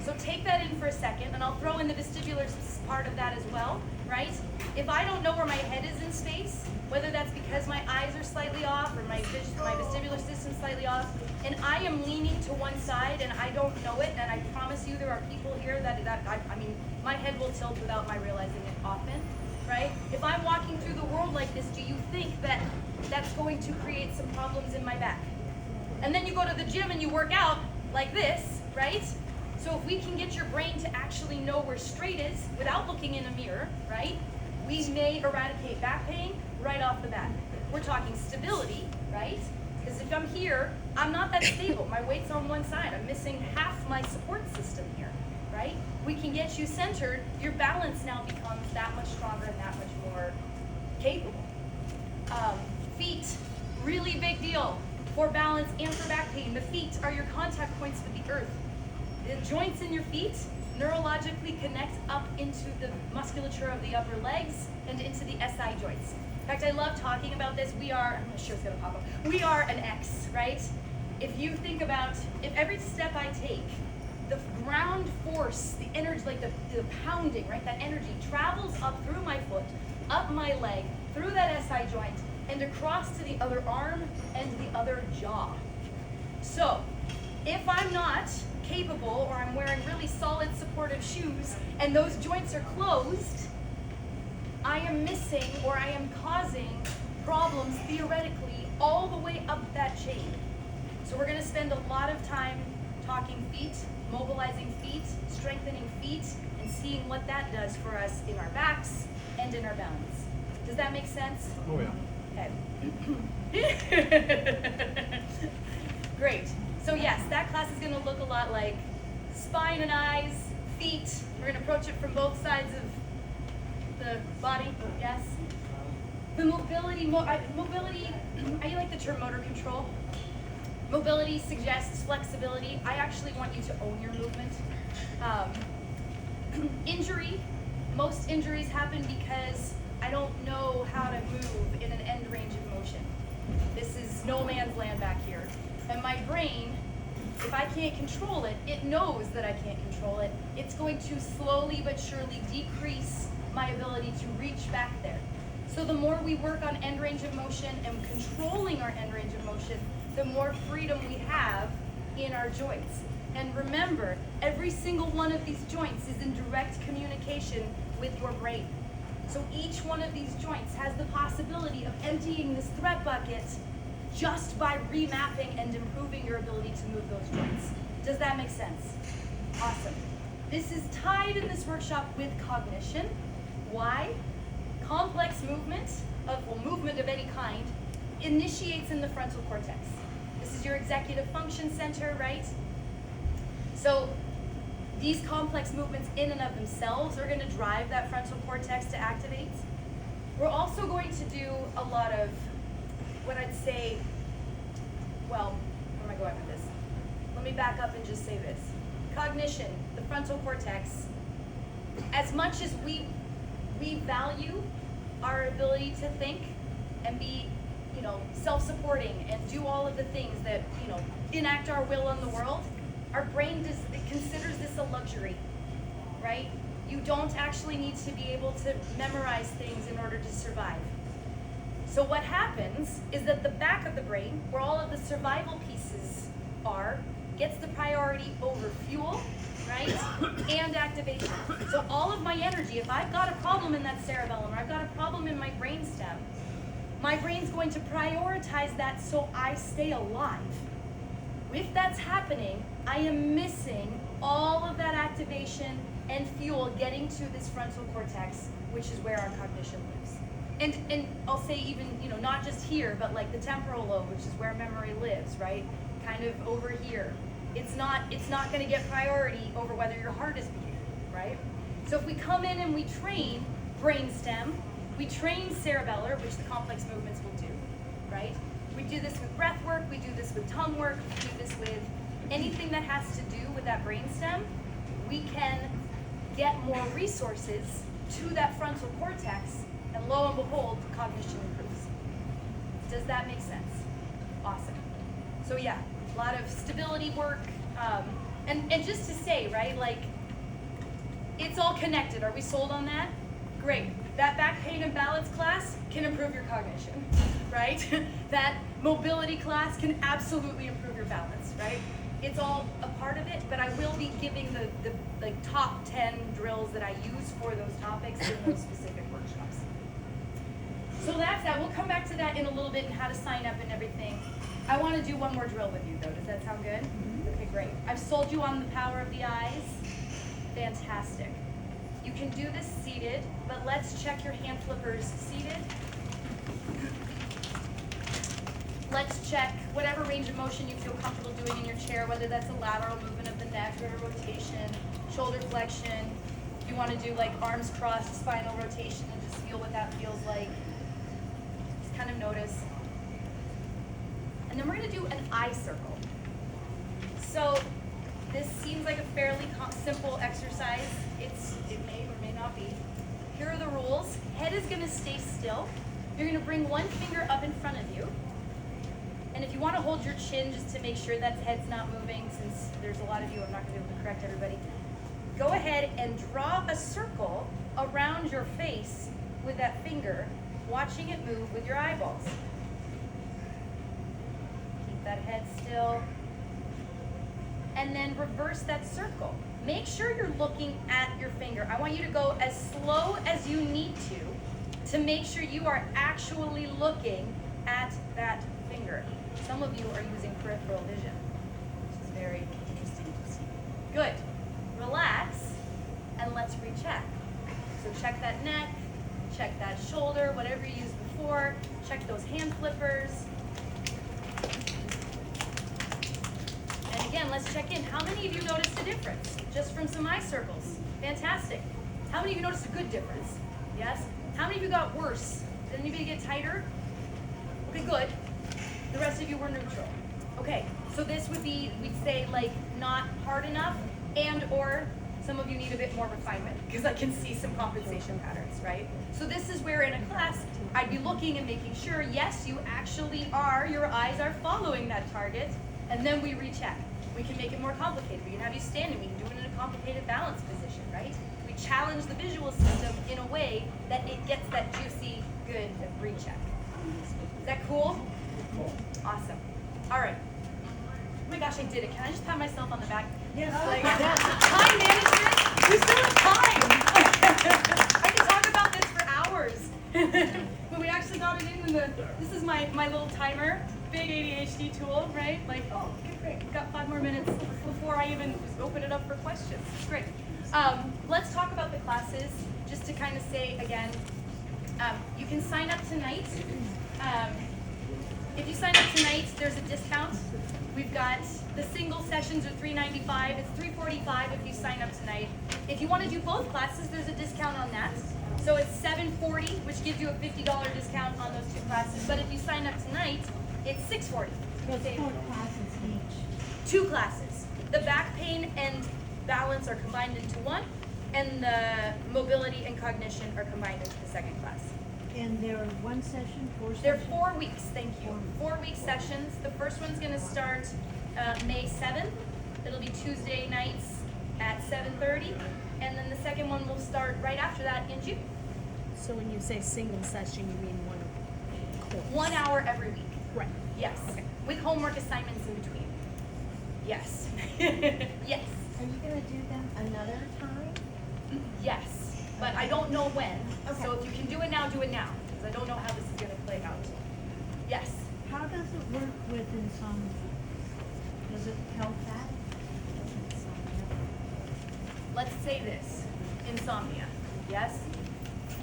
[SPEAKER 1] So take that in for a second, and I'll throw in the vestibular part of that as well, right? If I don't know where my head is in space, whether that's because my eyes are slightly off or my vestibular system's slightly off, and I am leaning to one side and I don't know it, and I promise you there are people here that my head will tilt without my realizing it often, right? If I'm walking through the world like this, do you think that that's going to create some problems in my back? And then you go to the gym and you work out like this, right? So if we can get your brain to actually know where straight is without looking in a mirror, right? We may eradicate back pain right off the bat. We're talking stability, right? Because if I'm here, I'm not that stable. My weight's on one side. I'm missing half my support system here, right? We can get you centered. Your balance now becomes that much stronger and that much more capable. Feet, really big deal for balance and for back pain. The feet are your contact points with the earth. The joints in your feet neurologically connect up into the musculature of the upper legs and into the SI joints. In fact, I love talking about this. I'm not sure it's gonna pop up. We are an X, right? if you think about, if every step I take, the ground force, the energy, like the pounding, right, that energy travels up through my foot, up my leg, through that SI joint, and across to the other arm and the other jaw. So, if I'm not capable, or I'm wearing really solid supportive shoes, and those joints are closed, I am missing, or I am causing problems theoretically all the way up that chain. So we're gonna spend a lot of time talking feet, mobilizing feet, strengthening feet, and seeing what that does for us in our backs and in our balance. Does that make sense?
[SPEAKER 2] Oh yeah.
[SPEAKER 1] Okay. Great. So yes, that class is gonna look a lot like spine and eyes, feet. We're gonna approach it from both sides of the body, yes? The mobility, I like the term motor control. Mobility suggests flexibility. I actually want you to own your movement. Injury, most injuries happen because I don't know how to move in an end range of motion. This is no man's land back here. And my brain, if I can't control it, it knows that I can't control it. It's going to slowly but surely decrease my ability to reach back there. So the more we work on end range of motion and controlling our end range of motion, the more freedom we have in our joints. And remember, every single one of these joints is in direct communication with your brain. So each one of these joints has the possibility of emptying this threat bucket just by remapping and improving your ability to move those joints. Does that make sense? Awesome. This is tied in this workshop with cognition. Why? Complex movement of any kind initiates in the frontal cortex. This is your executive function center, right? So these complex movements in and of themselves are going to drive that frontal cortex to activate. We're also going to do a lot of what I'd say, well, where am I going with this? Let me back up and just say this. Cognition, the frontal cortex, as much as we value our ability to think and be, self-supporting and do all of the things that, enact our will on the world, our brain considers this a luxury, right? You don't actually need to be able to memorize things in order to survive. So what happens is that the back of the brain, where all of the survival pieces are, gets the priority over fuel, right, and activation. So all of my energy, if I've got a problem in that cerebellum, or I've got a problem in my brainstem, my brain's going to prioritize that so I stay alive. If that's happening, I am missing all of that activation and fuel getting to this frontal cortex, which is where our cognition lives. And I'll say even, not just here, but like the temporal lobe, which is where memory lives, right? Kind of over here. It's not going to get priority over whether your heart is beating, right? So if we come in and we train brainstem, we train cerebellar, which the complex movements will do, right? We do this with breath work, we do this with tongue work, we do this with anything that has to do with that brainstem. We can get more resources to that frontal cortex, and lo and behold, cognition improves. Does that make sense? Awesome. So yeah, a lot of stability work, and just to say, right, like, it's all connected. Are we sold on that? Great. That back pain and balance class can improve your cognition, right? That mobility class can absolutely improve your balance, right? It's all a part of it, but I will be giving the top 10 drills that I use for those topics in those specific workshops. So that's that. We'll come back to that in a little bit and how to sign up and everything. I want to do one more drill with you though. Does that sound good? Okay, great. I've sold you on the power of the eyes. Fantastic. You can do this seated, but let's check your hand flippers seated. Let's check whatever range of motion you feel comfortable doing in your chair, whether that's a lateral movement of the neck or a rotation, shoulder flexion. If you want to do like arms crossed, spinal rotation, and just feel what that feels like. Just kind of notice. And then we're going to do an eye circle. So this seems like a fairly simple exercise. It may or may not be. Here are the rules. Head is going to stay still. You're going to bring one finger up in front of you. And if you want to hold your chin just to make sure that head's not moving, since there's a lot of you, I'm not going to be able to correct everybody. Go ahead and draw a circle around your face with that finger, watching it move with your eyeballs. Keep that head still. And then reverse that circle. Make sure you're looking at your finger. I want you to go as slow as you need to make sure you are actually looking at that finger. Some of you are using peripheral vision, which is very interesting to see. Good. Relax, and let's recheck. So check that neck, check that shoulder, whatever you used before. Check those hand flippers. And again, let's check in. How many of you noticed a difference just from some eye circles? Fantastic. How many of you noticed a good difference? Yes? How many of you got worse? Did anybody get tighter? Okay, good. The rest of you were neutral. Okay, so this would be, we'd say, like, not hard enough, and or some of you need a bit more refinement, because I can see some compensation patterns, right? So this is where in a class, I'd be looking and making sure, yes, you actually are, your eyes are following that target, and then we recheck. We can make it more complicated. We can have you standing. We can do it in a complicated balance position, right? We challenge the visual system in a way that it gets that juicy, good recheck. Is that cool? Awesome. All right. Oh my gosh, I did it. Can I just pat myself on the back?
[SPEAKER 2] Yes.
[SPEAKER 1] Like, time management? Who's still have time? I can talk about this for hours. But we actually got it in the, this is my little timer, big ADHD tool, right? Like, oh, okay, great. We've got 5 more minutes before I even open it up for questions. It's great. Let's talk about the classes, just to kind of say again, you can sign up tonight. If you sign up tonight, there's a discount. We've got the single sessions are $395. It's $345 if you sign up tonight. If you want to do both classes, there's a discount on that. So it's $740, which gives you a $50 discount on those 2 classes. But if you sign up tonight, it's $640.
[SPEAKER 2] There's 4 classes each.
[SPEAKER 1] 2 classes. The back pain and balance are combined into one, and the mobility and cognition are combined into the second class.
[SPEAKER 2] And they're 1 session, 4 sessions?
[SPEAKER 1] They're 4 weeks, thank you. 4-week sessions. The first one's gonna start May 7th. It'll be Tuesday nights at 7:30. And then the second one will start right after that in June.
[SPEAKER 4] So when you say single session, you mean 1 course?
[SPEAKER 1] 1 hour every week.
[SPEAKER 4] Right.
[SPEAKER 1] Yes.
[SPEAKER 4] Okay.
[SPEAKER 1] With homework assignments in between. Yes. Yes.
[SPEAKER 5] Are you gonna do them another time?
[SPEAKER 1] Yes. But I don't know when.
[SPEAKER 5] Okay.
[SPEAKER 1] So if you can do it now, do it now. Because I don't know how this is gonna play out. Yes.
[SPEAKER 2] How does it work with insomnia? Does it help that?
[SPEAKER 1] Let's say this, insomnia, yes?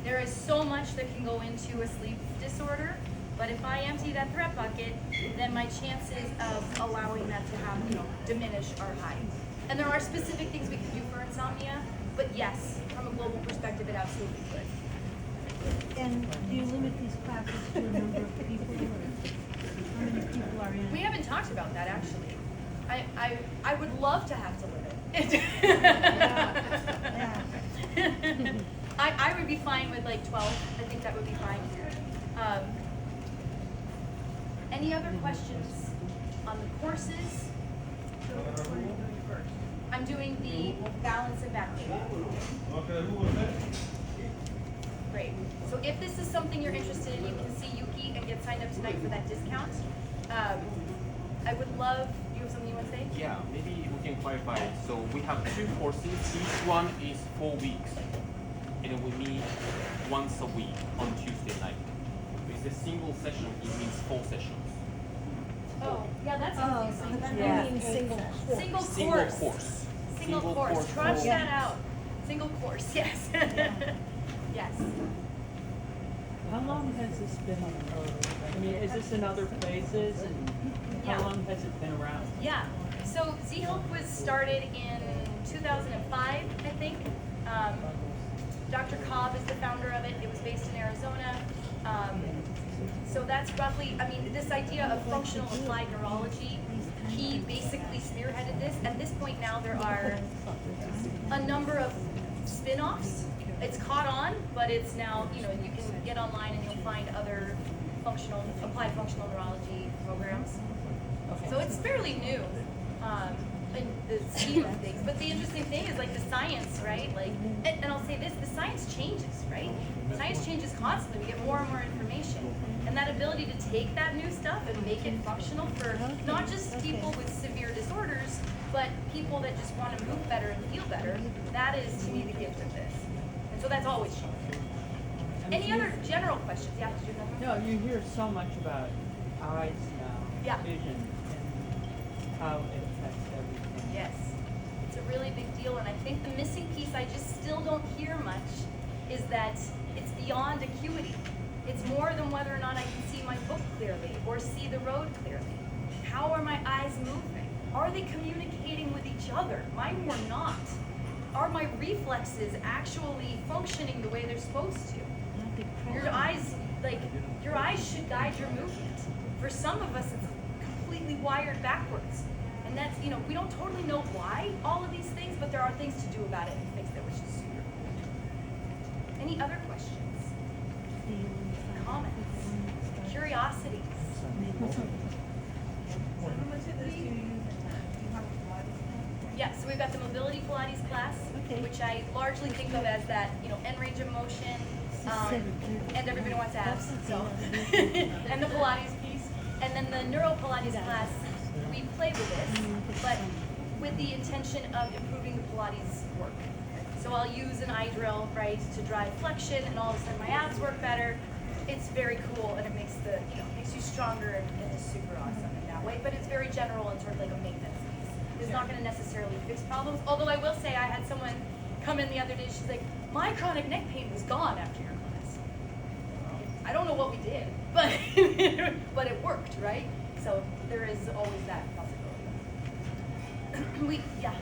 [SPEAKER 1] There is so much that can go into a sleep disorder, but if I empty that threat bucket, then my chances of allowing that to happen, diminish are high. And there are specific things we can do for insomnia, but yes, from a global perspective, it absolutely could.
[SPEAKER 2] And do you limit these classes to a number of people, or how many people are in?
[SPEAKER 1] We haven't talked about that, actually. I would love to have to limit. I would be fine with like 12. I think that would be fine. Any other questions on the courses? I'm doing the balance and back pain. Great. So if this is something you're interested in, you can see Yuki and get signed up tonight for that discount. I would love, do you have something you want to say?
[SPEAKER 6] Yeah, maybe we can clarify. So we have 2 courses. Each one is 4 weeks. And we meet once a week on Tuesday night. With a single session, it means 4 sessions.
[SPEAKER 1] Oh, yeah, that's confusing.
[SPEAKER 4] I mean single course.
[SPEAKER 1] Single
[SPEAKER 6] Single
[SPEAKER 1] course.
[SPEAKER 6] course.
[SPEAKER 1] Single course. Crunch
[SPEAKER 6] course.
[SPEAKER 1] that out. Single course, yes. Yes.
[SPEAKER 7] How long has this been, I mean, is this in other places, and
[SPEAKER 1] Yeah.
[SPEAKER 7] how long has it been around?
[SPEAKER 1] Yeah. So Z-Help was started in 2005, I think. Dr. Cobb is the founder of it. It was based in Arizona. So that's roughly, I mean, this idea of functional applied neurology, he basically spearheaded this. At this point now, there are a number of spin-offs. It's caught on, but it's now, you can get online and you'll find other applied functional neurology programs.
[SPEAKER 7] Okay.
[SPEAKER 1] So it's fairly new in the scheme of things. But the interesting thing is like the science, right? Like, and I'll say this: the science changes, right? Science changes constantly. We get more and more information, and that ability to take that new stuff and make it functional for not just people with severe disorders, but people that just want to move better and feel better. That is to me the gift of this, and so that's always changing. Any other general questions? Yeah, did you know?
[SPEAKER 7] No, you hear so much about eyes now,
[SPEAKER 1] Yeah.
[SPEAKER 7] vision, and how it affects everything.
[SPEAKER 1] Yes, it's a really big deal, and I think the missing piece I just still don't hear much is that it's beyond acuity. It's more than whether or not I can see my book clearly or see the road clearly. How are my eyes moving? Are they communicating with each other? Mine were not. Are my reflexes actually functioning the way they're supposed to? Your eyes should guide your movement. For some of us, it's completely wired backwards. And that's, we don't totally know why all of these things, but there are things to do about it and things that which is super cool. Any other questions? Comments? Curiosities? Yeah, so we've got the mobility Pilates class, which I largely think of as that, end range of motion, and everybody wants abs, so, and the Pilates piece. And then the neuro Pilates class, we play with this, but with the intention of improving the Pilates work. So I'll use an eye drill, right, to drive flexion, and all of a sudden my abs work better. It's very cool, and it makes makes you stronger, and it's super awesome in that way. But it's very general and sort of like a maintenance piece. It's not going to necessarily fix problems. Although I will say, I had someone come in the other day. She's like, "My chronic neck pain was gone after your class." I don't know what we did, but but it worked, right? So there is always that possibility. Yeah.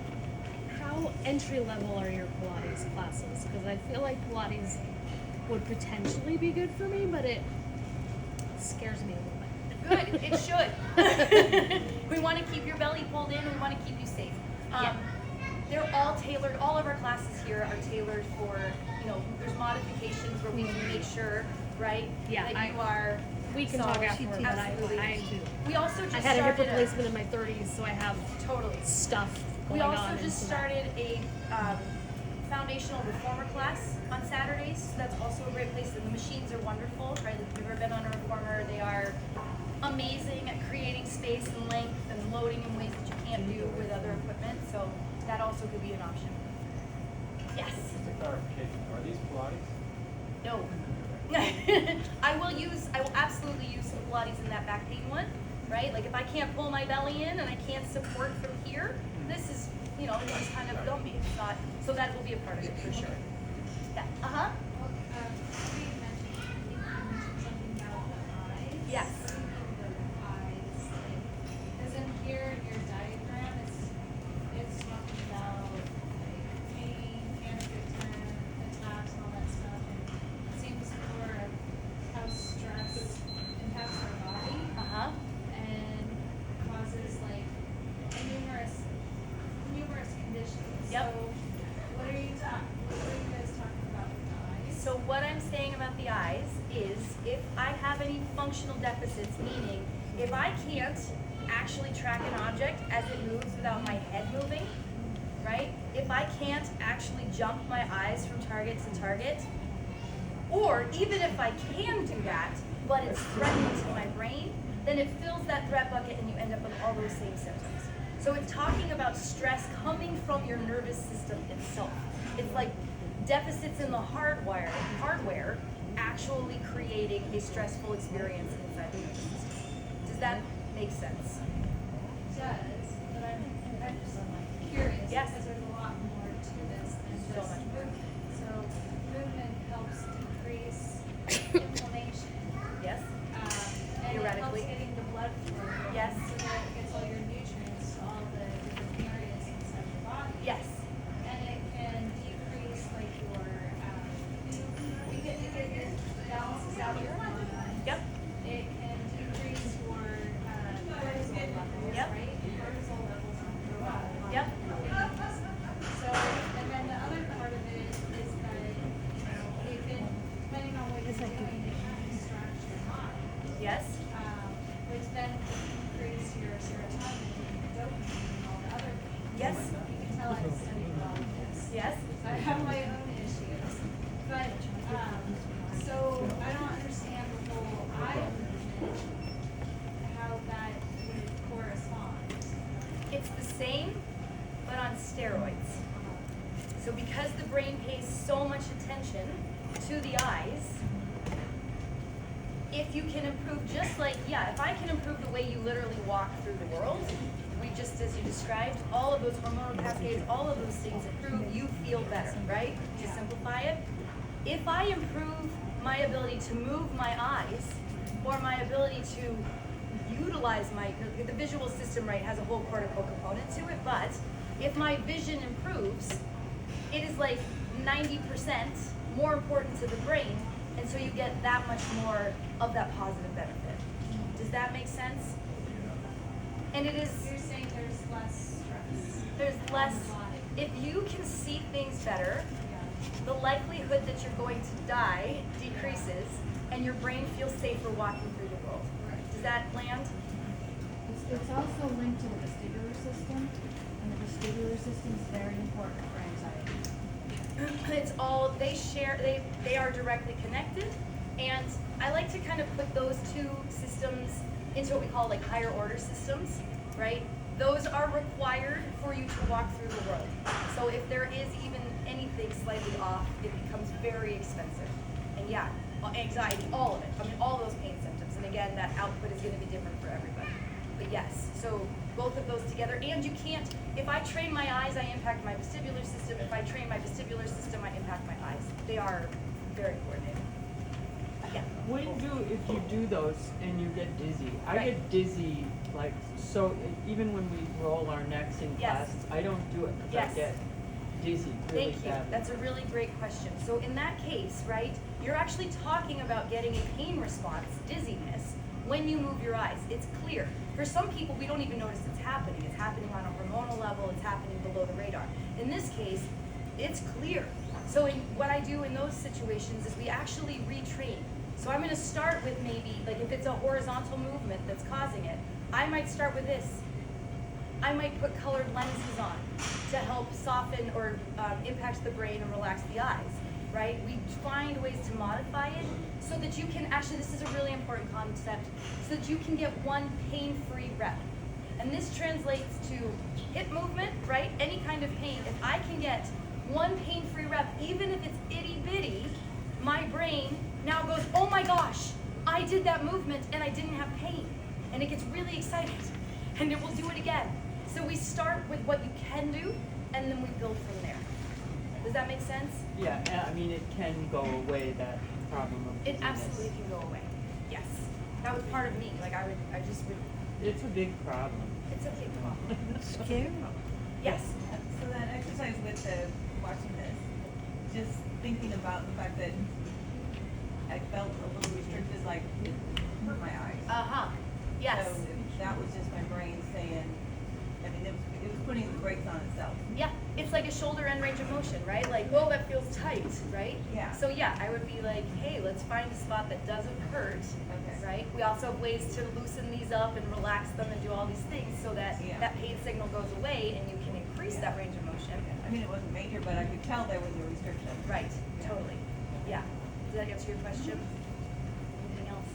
[SPEAKER 4] How entry level are your Pilates classes? Because I feel like Pilates would potentially be good for me, but it scares me a little bit.
[SPEAKER 1] Good, it should. We want to keep your belly pulled in, and we want to keep you safe.
[SPEAKER 4] Yeah.
[SPEAKER 1] They're all tailored, all of our classes here are tailored for, there's modifications where we can make sure, right?
[SPEAKER 4] Yeah,
[SPEAKER 1] that you are.
[SPEAKER 4] We can
[SPEAKER 1] so-
[SPEAKER 4] talk afterward, but
[SPEAKER 1] Absolutely.
[SPEAKER 4] I
[SPEAKER 1] We also just
[SPEAKER 4] I had a hip
[SPEAKER 1] started
[SPEAKER 4] replacement in my 30s, so I have
[SPEAKER 1] Totally.
[SPEAKER 4] stuff
[SPEAKER 1] We
[SPEAKER 4] going on.
[SPEAKER 1] also
[SPEAKER 4] and
[SPEAKER 1] just
[SPEAKER 4] so that-
[SPEAKER 1] started a foundational reformer class on Saturdays. That's also a great place, and the machines are wonderful, right? If you've ever been on a reformer, they are amazing at creating space and length and loading in ways that you can't do with other equipment. So that also could be an option. Yes.
[SPEAKER 8] Just a clarification, are these Pilates?
[SPEAKER 1] No. I will absolutely use some Pilates in that back pain one, right? Like if I can't pull my belly in and I can't support from here, this is, this is kind of gumby. It's not, so that will be a part of it for sure. Yeah. Uh-huh. Yes.
[SPEAKER 9] Because in here, your diagram, it's talking about like pain, panic attack, attacks, and all that stuff. And it seems more of how stress impacts our body
[SPEAKER 1] Uh-huh.
[SPEAKER 9] and causes like numerous conditions.
[SPEAKER 1] Yep.
[SPEAKER 9] So what are you guys talking about with the eyes?
[SPEAKER 1] So what I'm saying about the eyes is if I have any functional deficits, meaning if I can't actually track an object as it moves without my head moving, right? If I can't actually jump my eyes from target to target, or even if I can do that, but it's threatening to my brain, then it fills that threat bucket and you end up with all those same symptoms. So it's talking about stress coming from your nervous system itself. It's like deficits in the hardware actually creating a stressful experience inside the nervous system. Does that make sense?
[SPEAKER 9] It does, but I'm just curious
[SPEAKER 1] Yes.
[SPEAKER 9] because there's a lot more to this than
[SPEAKER 1] So
[SPEAKER 9] just
[SPEAKER 1] much more.
[SPEAKER 9] movement. So movement helps decrease inflammation.
[SPEAKER 1] Yes?
[SPEAKER 9] And
[SPEAKER 1] Theoretically.
[SPEAKER 9] it helps getting the blood flowing.
[SPEAKER 1] Yes.
[SPEAKER 9] So that it gets all your nutrients to all the different areas inside your body.
[SPEAKER 1] Yes.
[SPEAKER 9] And it can decrease like your it balances out your hormone.
[SPEAKER 1] Yep.
[SPEAKER 9] It can decrease your cortisol levels,
[SPEAKER 1] Yep.
[SPEAKER 9] right? Cortisol levels on your body.
[SPEAKER 1] Yep.
[SPEAKER 9] So, and then the other part of it is that it can, depending on what you're doing, it can distract your mind.
[SPEAKER 1] Yes?
[SPEAKER 9] Which then increase your serotonin and dopamine and all the other things.
[SPEAKER 1] Yes?
[SPEAKER 9] You can tell I've studied a lot of this.
[SPEAKER 1] Yes?
[SPEAKER 9] So I have my own issues. But, so I don't understand the whole eye movement, how that would correspond.
[SPEAKER 1] It's the same, but on steroids. So because the brain pays so much attention to the eyes, if you can improve, just like, if I can improve the way you literally walk through the world, we just, as you described, all of those hormonal cascades, all of those things improve, you feel better, right? To simplify it. If I improve my ability to move my eyes, or my ability to utilize the visual system, right, has a whole cortical component to it, but if my vision improves, it is like 90% more important to the brain, and so you get that much more of that positive benefit. Does that make sense? And it is,
[SPEAKER 9] You're saying there's less stress.
[SPEAKER 1] there's less, if you can see things better, the likelihood that you're going to die decreases, and your brain feels safer walking through the world. Does that land?
[SPEAKER 5] It's also linked to the vestibular system, and the vestibular system is very important for anxiety.
[SPEAKER 1] It's all, they are directly connected, and I like to kind of put those two systems into what we call like higher order systems, right? Those are required for you to walk through the world. So if there is even anything slightly off, it becomes very expensive. And anxiety, all of it. I mean, all those pain symptoms. And again, that output is going to be different for everybody. But yes, so both of those together. And you can't, if I train my eyes, I impact my vestibular system. If I train my vestibular system, I impact my eyes. They are very coordinated. Yeah.
[SPEAKER 7] If you do those and you get dizzy, I
[SPEAKER 1] Right.
[SPEAKER 7] get dizzy, like, so even when we roll our necks in
[SPEAKER 1] Yes.
[SPEAKER 7] class, I don't do it because
[SPEAKER 1] Yes.
[SPEAKER 7] I get dizzy really
[SPEAKER 1] Thank you.
[SPEAKER 7] badly.
[SPEAKER 1] That's a really great question. So in that case, right, you're actually talking about getting a pain response, dizziness, when you move your eyes. It's clear. For some people, we don't even notice it's happening. It's happening on a hormonal level. It's happening below the radar. In this case, it's clear. So what I do in those situations is we actually retrain. So I'm going to start with maybe, like if it's a horizontal movement that's causing it, I might start with this. I might put colored lenses on to help soften or impact the brain and relax the eyes, right? We find ways to modify it so that you can, actually this is a really important concept, so that you can get one pain-free rep. And this translates to hip movement, right? Any kind of pain. If I can get one pain-free rep, even if it's itty-bitty, my brain now goes, oh my gosh, I did that movement and I didn't have pain. And it gets really excited and it will do it again. So we start with what you can do and then we build from there. Does that make sense?
[SPEAKER 7] Yeah, I mean, it can go away, that problem of
[SPEAKER 1] It
[SPEAKER 7] dizziness.
[SPEAKER 1] absolutely can go away. Yes. That was part of me. Like I just would,
[SPEAKER 7] It's a big problem.
[SPEAKER 1] it's a big problem.
[SPEAKER 2] Scary.
[SPEAKER 1] Yes.
[SPEAKER 10] So that exercise with watching this, just thinking about the fact that I felt a little restricted, like it hurt my eyes.
[SPEAKER 1] Uh-huh. Yes.
[SPEAKER 10] So that was just my brain saying, I mean, it was putting the brakes on itself.
[SPEAKER 1] Yeah, it's like a shoulder end range of motion, right? Like, whoa, that feels tight, right?
[SPEAKER 10] Yeah.
[SPEAKER 1] So yeah, I would be like, hey, let's find a spot that doesn't hurt,
[SPEAKER 10] Okay.
[SPEAKER 1] right? We also have ways to loosen these up and relax them and do all these things so that
[SPEAKER 10] Yeah.
[SPEAKER 1] that pain signal goes away and you can increase that range of motion.
[SPEAKER 10] I mean, it wasn't major, but I could tell there was a restriction.
[SPEAKER 1] Right, totally. Yeah. Does that answer your question? Anything else?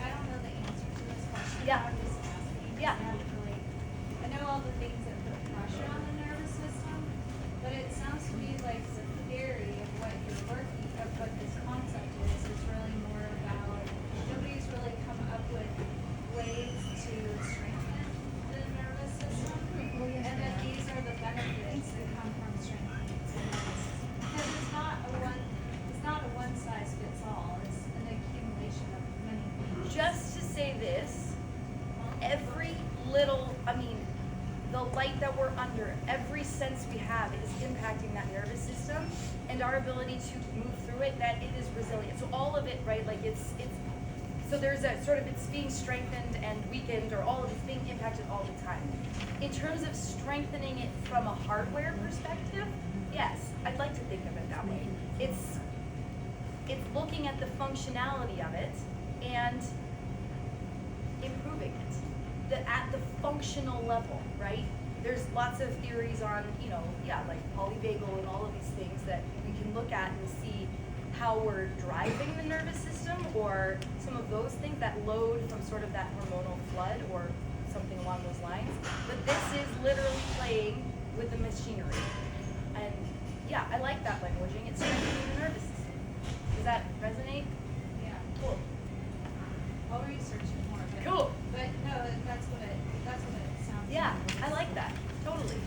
[SPEAKER 9] I don't know the answer to this question.
[SPEAKER 1] Yeah.
[SPEAKER 9] I'm just asking.
[SPEAKER 1] Yeah.
[SPEAKER 9] I know all the things that put pressure on the nervous system, but it sounds to me like the theory of what you're working, of what this concept is really more about, nobody's really come up with ways to strengthen the nervous system. And that these are the benefits that come from strengthening it. Because it's not a one size fits all, it's an accumulation of many things.
[SPEAKER 1] Just to say this, every little, the light that we're under, every sense we have is impacting that nervous system and our ability to move through it, that it is resilient. So all of it, right, like so there's a sort of, it's being strengthened and weakened, or all of it's being impacted all the time. In terms of strengthening it from a hardware perspective, yes, I'd like to think of it that way. It's looking at the functionality of it and improving it at the functional level, right? There's lots of theories on, like polyvagal and all of these things that we can look at and see how we're driving the nervous system, or some of those things that load from sort of that hormonal flood or something along those lines. But this is literally playing with the machinery. And yeah, I like that languaging. It's strengthening the nervous system. Does that resonate?
[SPEAKER 9] Yeah.
[SPEAKER 1] Cool.
[SPEAKER 9] I'll research it more. But,
[SPEAKER 1] Cool.
[SPEAKER 9] But no, that's what it sounds.
[SPEAKER 1] Yeah,
[SPEAKER 9] like.
[SPEAKER 1] I like that. Totally.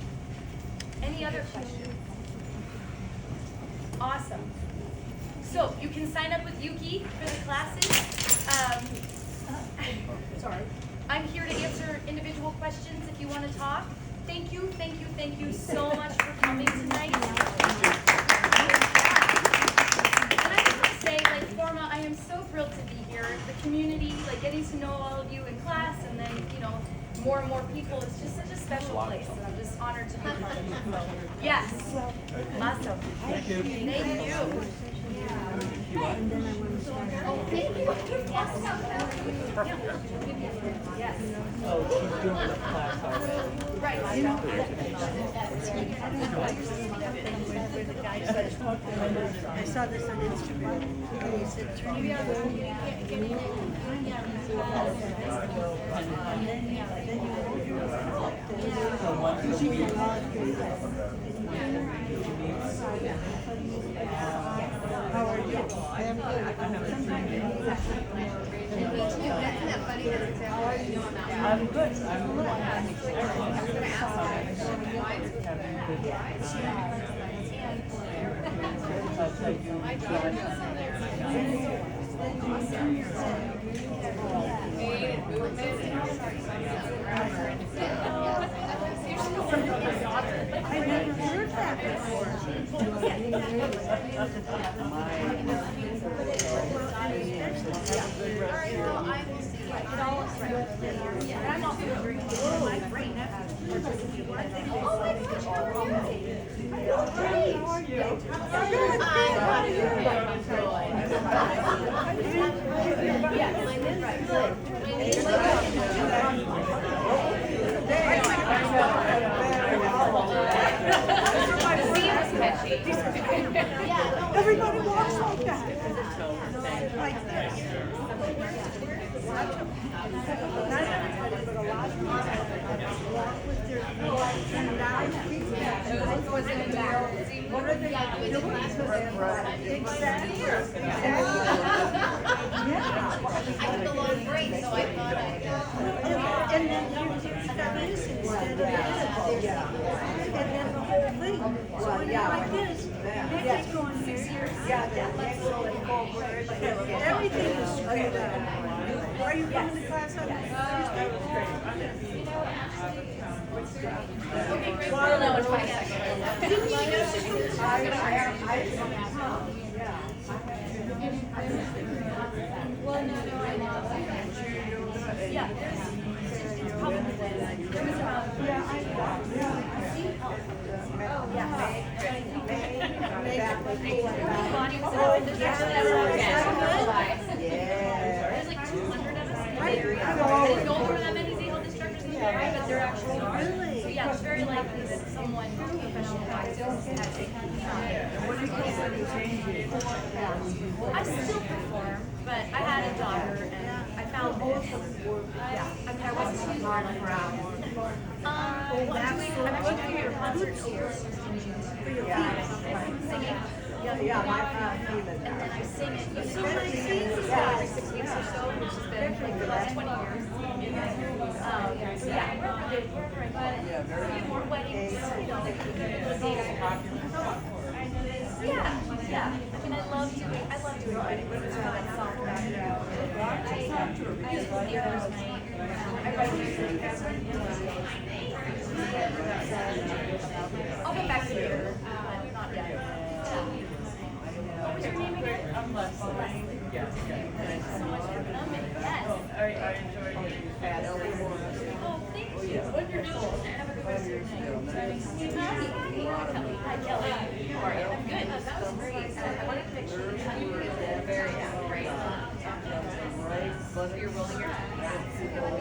[SPEAKER 1] Any other questions? Awesome. So you can sign up with Yuki for the classes. Sorry. I'm here to answer individual questions if you want to talk. Thank you so much for coming tonight. And I just want to say, like, Forma, I am so thrilled to be here. The community, like getting to know all of you in class, and then, more and more people. It's just such a special place, and I'm just honored to be part of it. So, yes. Awesome. Thank you. Thank you.
[SPEAKER 2] And then I want to start.
[SPEAKER 1] Oh, thank you. Yes.
[SPEAKER 7] Oh, she's doing the class already.
[SPEAKER 1] Right.
[SPEAKER 2] I don't know where the guy said, I saw this on Instagram, and he said, turn it on. And then you hold your How are you? I am good.
[SPEAKER 7] I'm good. I'm good.
[SPEAKER 2] I never heard that before.
[SPEAKER 1] I'm also wondering if my great nephew. Oh my gosh, how are you? Great. How are you?
[SPEAKER 2] Everybody walks like that. Like this. Not everybody, but a lot of people walk with their feet turned down. What are they doing? Exactly.
[SPEAKER 9] I took a long break, so I thought
[SPEAKER 2] And then you got this instead of this. And then the whole thing. So when you're like this, this is going here. Everything is straight up. Are you coming to class on Thursday?
[SPEAKER 1] Okay, great. We'll know in 5 seconds.
[SPEAKER 9] well, no, I know.
[SPEAKER 1] Yeah, it's probably there was about body was out. There's like 200 of us in the area. I didn't know there were that many Z-Health instructors in the area, but there actually are. So yeah, it's very likely that someone professional practice had taken the I still perform, but I had a daughter and I found I wasn't too hard on her. I'm actually doing your concerts here. Singing. And then I sing it. So I sing every 6 weeks or so, which has been like the last 20 years. So yeah, wherever I go, more weddings, yeah. I mean, I love doing weddings. It's not soft background. I use theaters night. I write music. I'll go back to theater, but not yet. What was your name again?
[SPEAKER 7] I'm Leslie. Yes.
[SPEAKER 1] Thanks so much for coming. Yes.
[SPEAKER 7] I enjoyed your class.
[SPEAKER 1] Oh, thank you. Wonderful. Have a good rest of your night. Hi, Kelly. How are you? I'm good. That was great. I wanted to make sure you were very great. So you're rolling your eyes.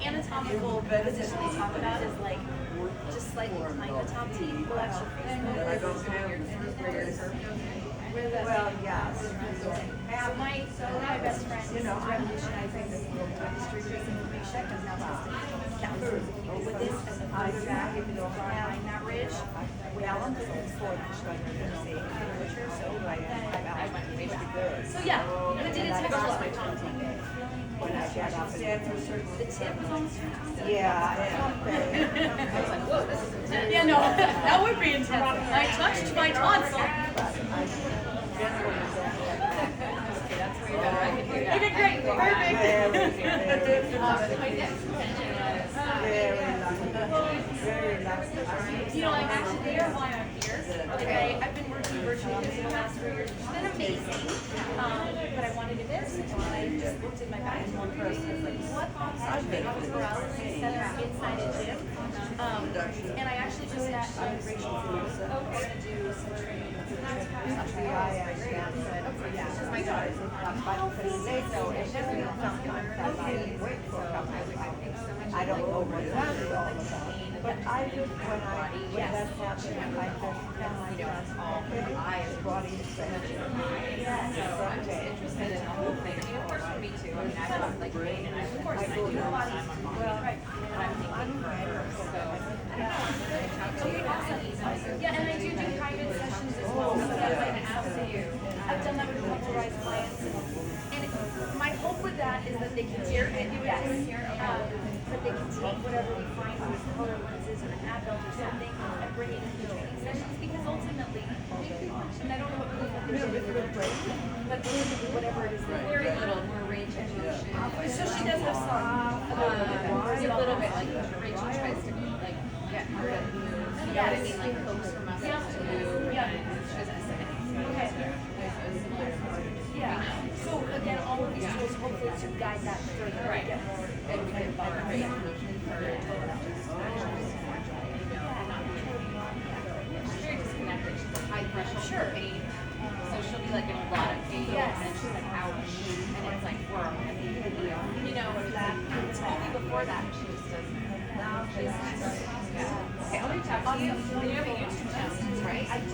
[SPEAKER 1] anatomical position they talk about is like just slightly behind the top teeth. Well, that's your face.
[SPEAKER 2] Well, yes.
[SPEAKER 1] So my best friend is revolutionizing this industry with information because now thousands of people with this as a further back if you don't behind that ridge.
[SPEAKER 2] Well, I'm looking for the structure to see literature, so I went way back.
[SPEAKER 1] So yeah, but did it text up?
[SPEAKER 2] When I got up and
[SPEAKER 1] The tip was almost
[SPEAKER 2] yeah, something.
[SPEAKER 1] Yeah, no, that would be intense. I touched my tonsil. You did great. Perfect.
[SPEAKER 2] Very lucky.
[SPEAKER 1] You know, like actually, they are why I'm here. Okay, I've been working virtually for the last 4 years, which has been amazing. But I wanted to miss it, and I just looked at my back and one person was like, what paralysis inside a gym? And I actually just got Rachel to do some training. Because my daughter's
[SPEAKER 2] I don't know what that's all about. But I just, when that happened, I just found myself, okay, body expansion. Someday.
[SPEAKER 10] Of course, for me too. I mean, I have like pain and I do a lot of time on my feet. I'm thinking forever, so.
[SPEAKER 1] Yeah, and I do private sessions as well. So that's like an absolute. I've done that with motorized clients. And my hope with that is that they can hear it. That they can take whatever we find with color lenses or an ad belt or something and bring it into the training sessions because ultimately, and I don't know what really but whatever it is, very little more range of motion. So she does have some,
[SPEAKER 10] A little bit like Rachel tries to like get her to move. You know what I mean? Like coax her muscles to move.
[SPEAKER 1] Yeah.
[SPEAKER 10] She doesn't say anything.
[SPEAKER 1] Okay. Yeah. So again, all of these tools hopefully to guide that further.
[SPEAKER 10] Right.
[SPEAKER 1] Get more
[SPEAKER 10] And we can bar range of motion for her to she's very disconnected. She's like high threshold pain. So she'll be like in a lot of pain.
[SPEAKER 1] Yes.
[SPEAKER 10] And then she's like, ouch. And it's like, whoa. You know, it's only before that she just doesn't. Okay, I'll reach out to you. You have a YouTube channel, right?
[SPEAKER 1] I do.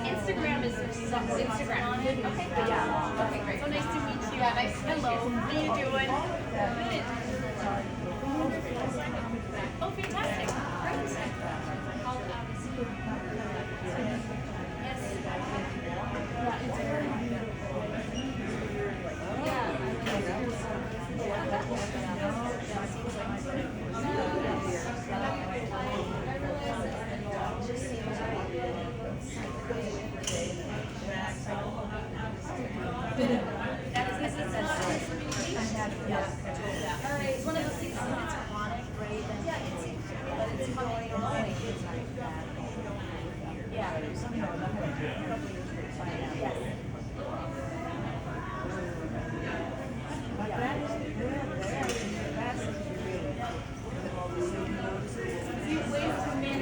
[SPEAKER 1] Instagram is
[SPEAKER 10] Instagram.
[SPEAKER 1] on it. Okay, good.
[SPEAKER 10] Yeah. Okay, great.
[SPEAKER 1] So nice to meet you.
[SPEAKER 10] Yeah, nice to meet you.
[SPEAKER 1] Hello. How you doing? Good. Oh, fantastic. Great. Alright, it's one of those things when it's chronic, right? Then it's coming and going. Yeah. Yes. Few ways to manage it.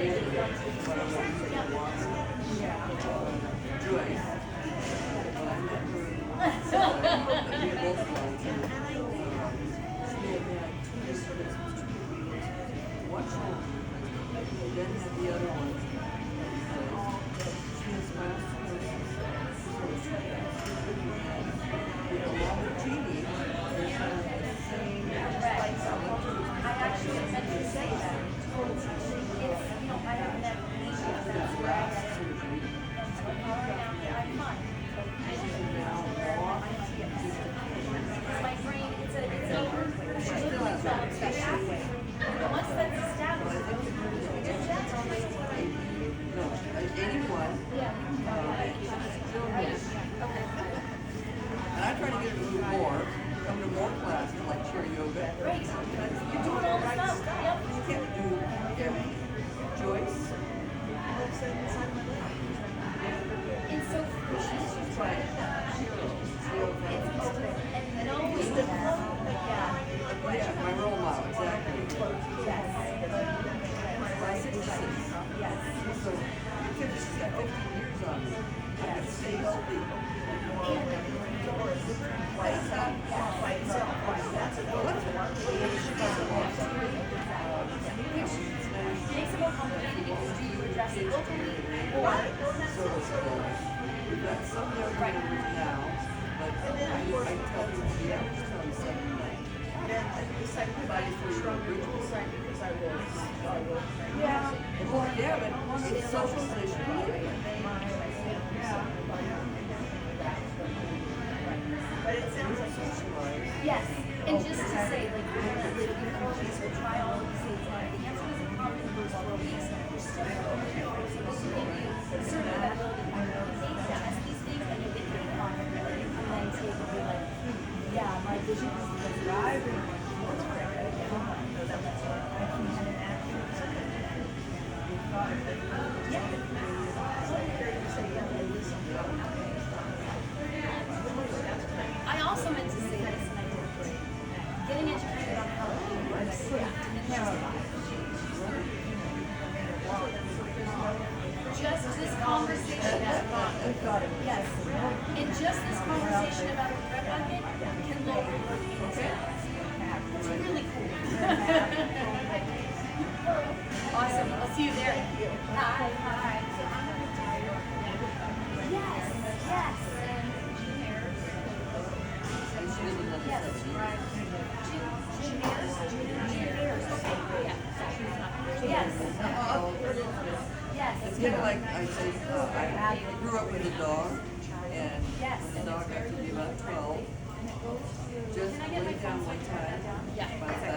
[SPEAKER 1] I actually meant to say that. It's, you know, I have that patient that's where I get I'm fine. My brain, it's a once that's established, that's all my
[SPEAKER 11] And I try to get her to do more, come to more classes like chair yoga.
[SPEAKER 1] Great. You're doing all the stuff. Yep.
[SPEAKER 11] You can't do every choice.
[SPEAKER 1] And so she's right. It's open. And no, it's the
[SPEAKER 11] Yeah, my role model, exactly.
[SPEAKER 1] Yes. Yes.
[SPEAKER 11] So, because she's got 15 years on me, I can stay healthy.
[SPEAKER 2] Lights up, lights up. That's a good one.
[SPEAKER 1] locally or
[SPEAKER 11] We've got some young members now, but I tell them to be out, just tell them 7 night.
[SPEAKER 2] And I decided to buy it for stronger because I was.
[SPEAKER 11] Yeah, but it's socialization.
[SPEAKER 2] But it sounds like socialized.
[SPEAKER 1] yes. And just to say, like, we're gonna live in 4 weeks, we'll try all of these things. And if the answer doesn't come in those 4 weeks, we're still going to do it. So this will give you sort of that ability to test these things and you get them on and then take and be like, yeah, my vision is the drive. I also meant to say this, and I didn't. Getting educated on how the brain works diminishes the body. Just this conversation about yes, and just this conversation about a red bucket can lower your it's really cool. Awesome. I'll see you there. Hi. Hi. Yes. Yes. Yes. Yes.
[SPEAKER 11] It's kind of like I say, I grew up with a dog, and when the dog got to be about 12, just laid down one time by the